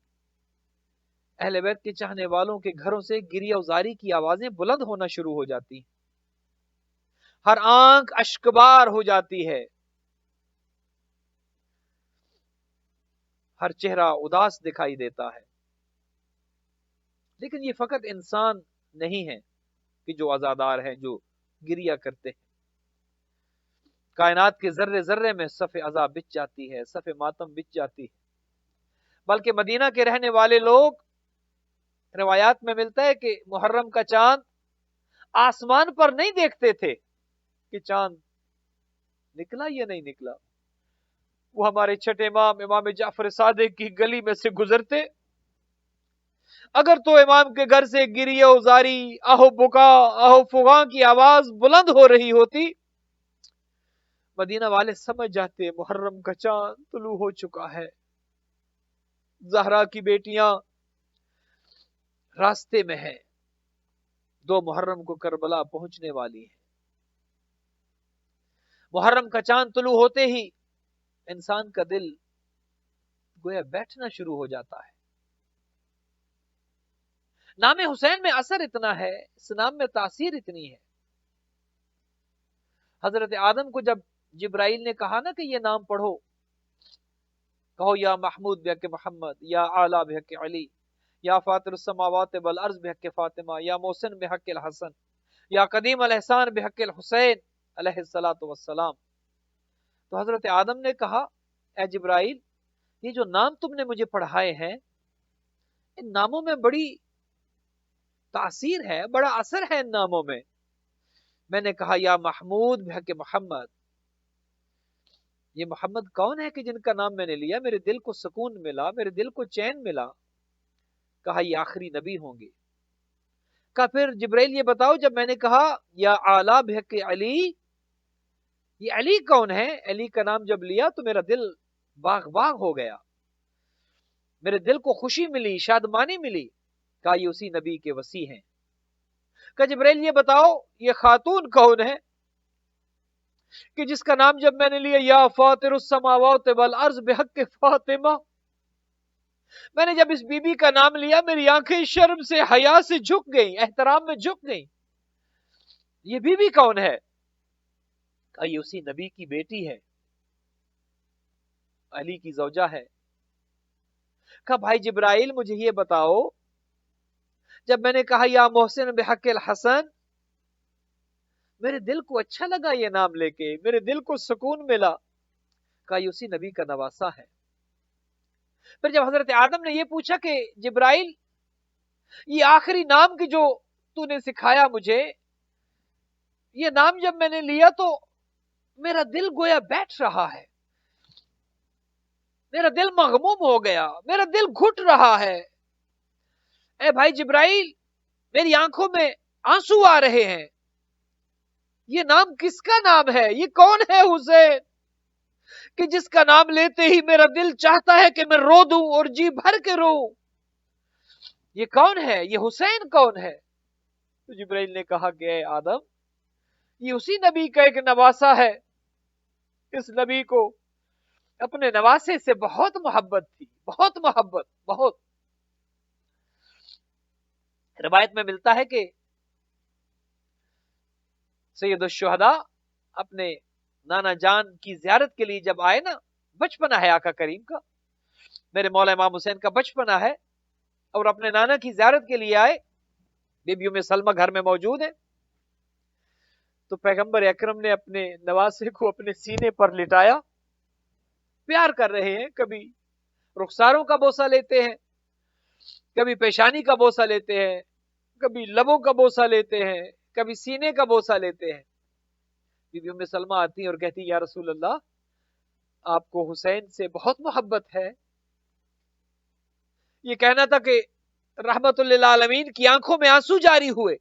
اہل بیت کے چاہنے والوں کے گھروں سے گریہ وزاری کی آوازیں بلند ہونا شروع ہو جاتی ہیں. ہر آنکھ اشکبار ہو جاتی ہے، ہر چہرہ اداس دکھائی دیتا ہے. لیکن یہ فقط انسان نہیں ہے کہ جو عزادار ہیں، جو گریہ کرتے ہیں. کائنات کے ذرے ذرے میں صف عذاب بچ جاتی ہے، صف ماتم بچ جاتی ہے. بلکہ مدینہ کے رہنے والے لوگ، روایات میں ملتا ہے کہ محرم کا چاند آسمان پر نہیں دیکھتے تھے کہ چاند نکلا یا نہیں نکلا. وہ ہمارے چھٹے امام امام جعفر صادق کی گلی میں سے گزرتے، اگر تو امام کے گھر سے گریہ وزاری، آہو بکا، آہو فغاں کی آواز بلند ہو رہی ہوتی، مدینہ والے سمجھ جاتے محرم کا چاند طلوع ہو چکا ہے، زہرا کی بیٹیاں راستے میں ہیں، 2 محرم کو کربلا پہنچنے والی ہیں. محرم کا چاند طلوع ہوتے ہی انسان کا دل گویا بیٹھنا شروع ہو جاتا ہے. نام حسین میں اثر اتنا ہے، اس نام میں تاثیر اتنی ہے. حضرت آدم کو جب جبرائیل نے کہا نا کہ یہ نام پڑھو، کہو یا محمود بحق محمد، یا اعلیٰ بحق علی، یا فاطر السماوات والارض بحق فاطمہ، یا محسن بحق الحسن، یا قدیم الاحسان بحق الحسین علیہ الصلاۃ والسلام. تو حضرت آدم نے کہا اے جبرائیل، یہ جو نام تم نے مجھے پڑھائے ہیں، ان ناموں میں بڑی تاثیر ہے، بڑا اثر ہے ان ناموں میں. میں نے کہا یا محمود بحق محمد، یہ محمد کون ہے کہ جن کا نام میں نے لیا میرے دل کو سکون ملا، میرے دل کو چین ملا. کہا یہ آخری نبی ہوں گے. کہا پھر جبرائیل یہ بتاؤ، جب میں نے کہا یا اعلیٰ بحق علی، یہ علی کون ہے؟ علی کا نام جب لیا تو میرا دل باغ باغ ہو گیا، میرے دل کو خوشی ملی، شادمانی ملی. کہا یہ اسی نبی کے وصی ہیں. کہا جبرائیل یہ بتاؤ یہ خاتون کون ہے کہ جس کا نام جب میں نے لیا یا فاطر السماوات والارض بحق فاطمہ، میں نے جب اس بی بی کا نام لیا میری آنکھیں شرم سے، حیا سے جھک گئیں، احترام میں جھک گئیں. یہ بی بی کون ہے؟ کہا یہ اسی نبی کی بیٹی ہے، علی کی زوجہ ہے. کہا بھائی جبرائیل مجھے یہ بتاؤ، جب میں نے کہا یا محسن بحق الحسن، میرے دل کو اچھا لگا یہ نام لے کے، میرے دل کو سکون ملا. کہا یہ اسی نبی کا نواسہ ہے. پھر جب حضرت آدم نے یہ پوچھا کہ جبرائیل یہ آخری نام کی جو تو نے سکھایا مجھے، یہ نام جب میں نے لیا تو میرا دل گویا بیٹھ رہا ہے، میرا دل مغموم ہو گیا، میرا دل گھٹ رہا ہے. اے بھائی جبرائیل میری آنکھوں میں آنسو آ رہے ہیں، یہ نام کس کا نام ہے؟ یہ کون ہے حسین کہ جس کا نام لیتے ہی میرا دل چاہتا ہے کہ میں رو دوں اور جی بھر کے رو. یہ کون ہے؟ یہ حسین کون ہے؟ تو جبرائیل نے کہا کہ اے آدم، یہ اسی نبی کا ایک نواسہ ہے. اس نبی کو اپنے نواسے سے بہت محبت تھی، بہت محبت، بہت. روایت میں ملتا ہے کہ سید الشہداء اپنے نانا جان کی زیارت کے لیے جب آئے نا، بچپنا ہے آقا کریم کا، میرے مولا امام حسین کا بچپنا ہے، اور اپنے نانا کی زیارت کے لیے آئے. بیبیوں میں سلمہ گھر میں موجود ہے. تو پیغمبر اکرم نے اپنے نواسے کو اپنے سینے پر لٹایا، پیار کر رہے ہیں. کبھی رخساروں کا بوسہ لیتے ہیں، کبھی پیشانی کا بوسہ لیتے ہیں، کبھی لبوں کا بوسہ لیتے ہیں، کبھی سینے کا بوسہ لیتے ہیں. بی ام سلمہ آتی ہیں اور کہتی یا رسول اللہ، آپ کو حسین سے بہت محبت ہے. یہ کہنا تھا کہ رحمت للعالمین کی آنکھوں میں آنسو جاری ہوئے.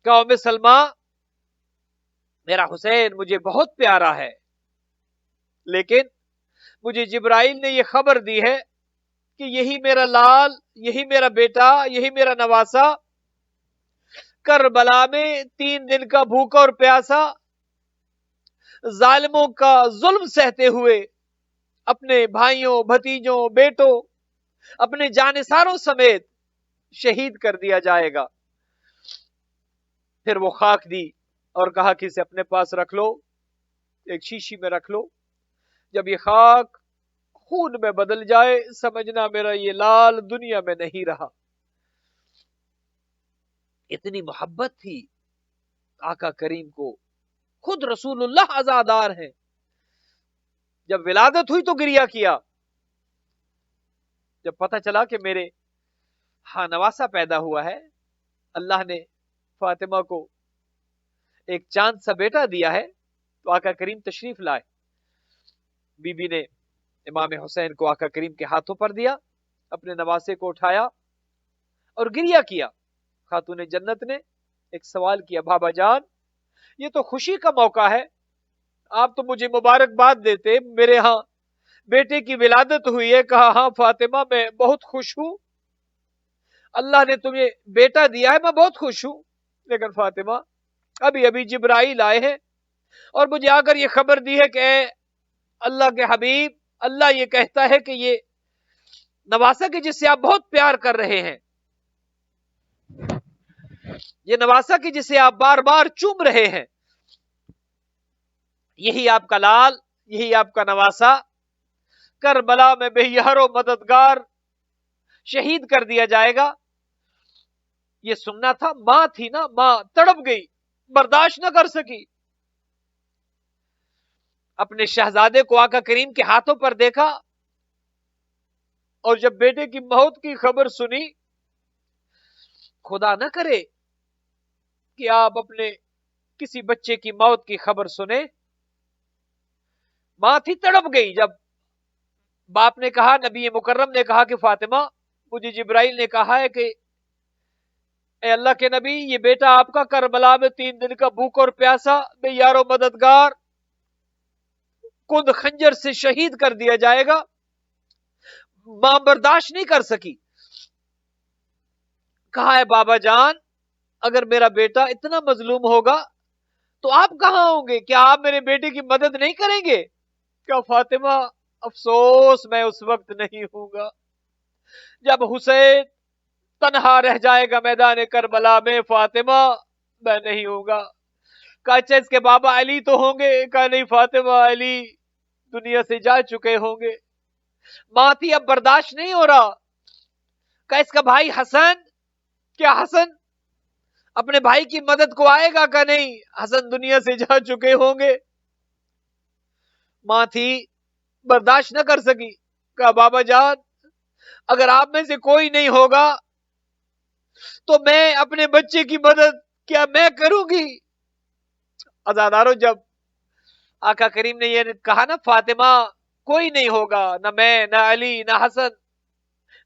کہا ام سلمہ میرا حسین مجھے بہت پیارا ہے، لیکن مجھے جبرائیل نے یہ خبر دی ہے کہ یہی میرا لال، یہی میرا بیٹا، یہی میرا نواسا کربلا میں 3 دن کا بھوکا اور پیاسا ظالموں کا ظلم سہتے ہوئے اپنے بھائیوں، بھتیجوں، بیٹوں، اپنے جانثاروں سمیت شہید کر دیا جائے گا۔ پھر وہ خاک دی اور کہا کہ اسے اپنے پاس رکھ لو، ایک شیشی میں رکھ لو، جب یہ خاک خون میں بدل جائے سمجھنا میرا یہ لال دنیا میں نہیں رہا۔ اتنی محبت تھی آقا کریم کو، خود رسول اللہ عزادار ہیں، جب ولادت ہوئی تو گریہ کیا، جب پتہ چلا کہ میرے ہاں نواسا پیدا ہوا ہے، اللہ نے فاطمہ کو ایک چاند سا بیٹا دیا ہے، تو آقا کریم تشریف لائے، بی بی نے امام حسین کو آقا کریم کے ہاتھوں پر دیا، اپنے نواسے کو اٹھایا اور گریہ کیا۔ خاتون جنت نے ایک سوال کیا، بابا جان یہ تو خوشی کا موقع ہے، آپ تو مجھے مبارکباد دیتے، میرے ہاں بیٹے کی ولادت ہوئی ہے۔ کہا ہاں فاطمہ میں بہت خوش ہوں، اللہ نے تمہیں بیٹا دیا ہے، میں بہت خوش ہوں، لیکن فاطمہ ابھی جبرائیل آئے ہیں اور مجھے آ کر یہ خبر دی ہے کہ اے اللہ کے حبیب، اللہ یہ کہتا ہے کہ یہ نواسا کی جس سے آپ بہت پیار کر رہے ہیں، یہ نواسا کی جسے آپ بار بار چوم رہے ہیں، یہی آپ کا لال، یہی آپ کا نواسا کربلا میں بے یار و مددگار شہید کر دیا جائے گا۔ یہ سننا تھا، ماں تھی نا، ماں تڑپ گئی، برداشت نہ کر سکی، اپنے شہزادے کو آقا کریم کے ہاتھوں پر دیکھا، اور جب بیٹے کی موت کی خبر سنی، خدا نہ کرے کہ آپ اپنے کسی بچے کی موت کی خبر سنیں، ماں تھی تڑپ گئی۔ جب باپ نے کہا، نبی مکرم نے کہا کہ فاطمہ مجھے جبرائیل نے کہا ہے کہ اے اللہ کے نبی، یہ بیٹا آپ کا کربلا میں 3 دن کا بھوک اور پیاسا بے یار و مددگار کند خنجر سے شہید کر دیا جائے گا۔ ماں برداشت نہیں کر سکی، کہا ہے بابا جان اگر میرا بیٹا اتنا مظلوم ہوگا تو آپ کہاں ہوں گے؟ کیا آپ میرے بیٹے کی مدد نہیں کریں گے؟ کیا فاطمہ افسوس میں اس وقت نہیں ہوں گا جب حسین تنہا رہ جائے گا میدان کربلا میں، فاطمہ میں نہیں ہوں گا۔ کہا اچھا اس کے بابا علی تو ہوں گے؟ کہا نہیں فاطمہ، علی دنیا سے جا چکے ہوں گے۔ ماں تھی، اب برداشت نہیں ہو رہا، کہا اس کا بھائی حسن، کیا حسن اپنے بھائی کی مدد کو آئے گا؟ کہ نہیں، حسن دنیا سے جا چکے ہوں گے۔ ماں تھی، برداشت نہ کر سکی، کہا بابا جان اگر آپ میں سے کوئی نہیں ہوگا تو میں اپنے بچے کی مدد کیا میں کروں گی؟ عزادارو، جب آقا کریم نے یہ کہا نا فاطمہ کوئی نہیں ہوگا، نہ میں، نہ علی، نہ حسن،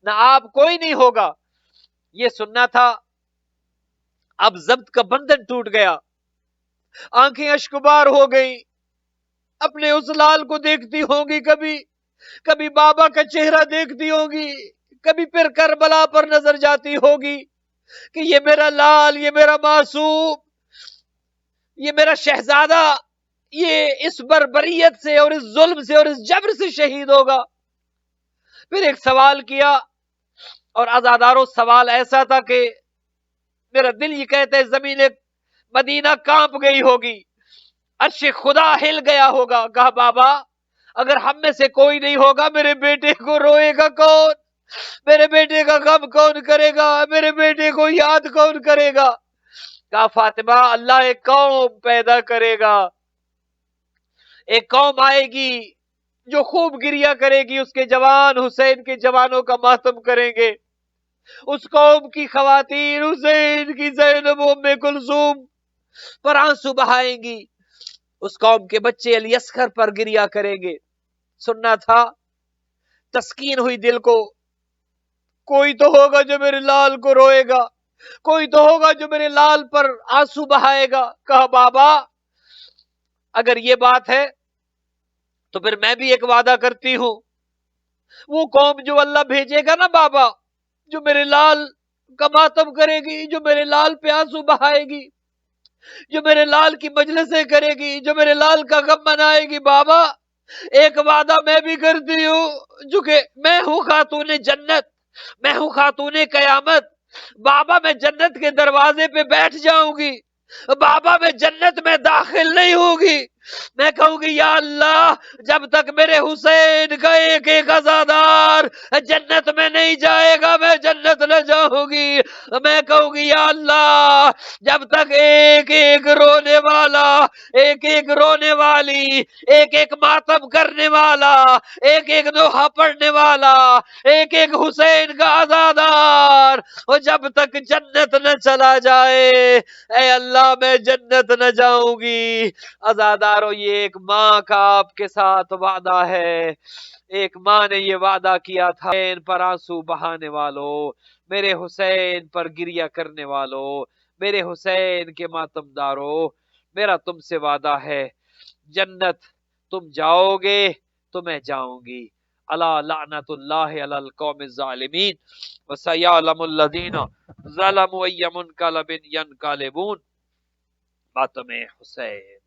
نہ آپ، کوئی نہیں ہوگا، یہ سننا تھا۔ اب ضبط کا بندھن ٹوٹ گیا، آنکھیں اشکبار ہو گئی، اپنے اس لال کو دیکھتی ہوں گی، کبھی بابا کا چہرہ دیکھتی ہوگی، کبھی پھر کربلا پر نظر جاتی ہوگی کہ یہ میرا لال، یہ میرا معصوم، یہ میرا شہزادہ، یہ اس بربریت سے اور اس ظلم سے اور اس جبر سے شہید ہوگا۔ پھر ایک سوال کیا، اور عزادارو سوال ایسا تھا کہ میرا دل یہ کہتا ہے زمین مدینہ کانپ گئی ہوگی، عرش خدا ہل گیا ہوگا۔ کہا بابا اگر ہم میں سے کوئی نہیں ہوگا میرے بیٹے کو روئے گا کون؟ میرے بیٹے کا غم کون کرے گا؟ میرے بیٹے کو یاد کون کرے گا؟ کہا فاطمہ اللہ ایک قوم پیدا کرے گا، ایک قوم آئے گی جو خوب گریہ کرے گی، اس کے جوان حسین کے جوانوں کا ماتم کریں گے، اس قوم کی خواتین حسین کی زینب ام کلثوم پر آنسو بہائیں گی، اس قوم کے بچے علی اصغر پر گریہ کریں گے۔ سننا تھا، تسکین ہوئی دل کو، کوئی تو ہوگا جو میرے لال کو روئے گا، کوئی تو ہوگا جو میرے لال پر آنسو بہائے گا۔ کہا بابا اگر یہ بات ہے تو پھر میں بھی ایک وعدہ کرتی ہوں، وہ قوم جو اللہ بھیجے گا نا بابا، جو میرے لال کا ماتم کرے گی، جو میرے لال پہ آنسو بہائے گی، جو میرے لال کی مجلسیں کرے گی، جو میرے لال کا غم منائے گی، بابا ایک وعدہ میں بھی کرتی ہوں، جو کہ میں ہوں خاتون جنت، میں ہوں خاتون قیامت، بابا میں جنت کے دروازے پہ بیٹھ جاؤں گی، بابا میں جنت میں داخل نہیں ہوگی، میں کہوں گی یا اللہ جب تک میرے حسین کا ایک ایک عزادار جنت میں نہیں جائے گا میں جنت نہ جاؤں گی، میں کہوں گی یا اللہ جب تک ایک ایک رونے والا، ایک ایک رونے والی، ایک ایک ماتم کرنے والا، ایک ایک دوہا پڑھنے والا، ایک ایک حسین کا عزادار اور جب تک جنت نہ چلا جائے، اے اللہ میں جنت نہ جاؤں گی۔ عزادارو یہ ایک ماں کا آپ کے ساتھ وعدہ ہے، ایک ماں نے یہ وعدہ کیا تھا، حسین پر آنسو بہانے والو، میرے حسین پر گریہ کرنے والو، میرے حسین کے ماتم دارو، میرا تم سے وعدہ ہے جنت تم جاؤ گے تو میں جاؤں گی۔ الا لعنت اللہ علی القوم الظالمین وسیعلم الذین ظلموا ای منقلب ینقلبون ماتم حسین۔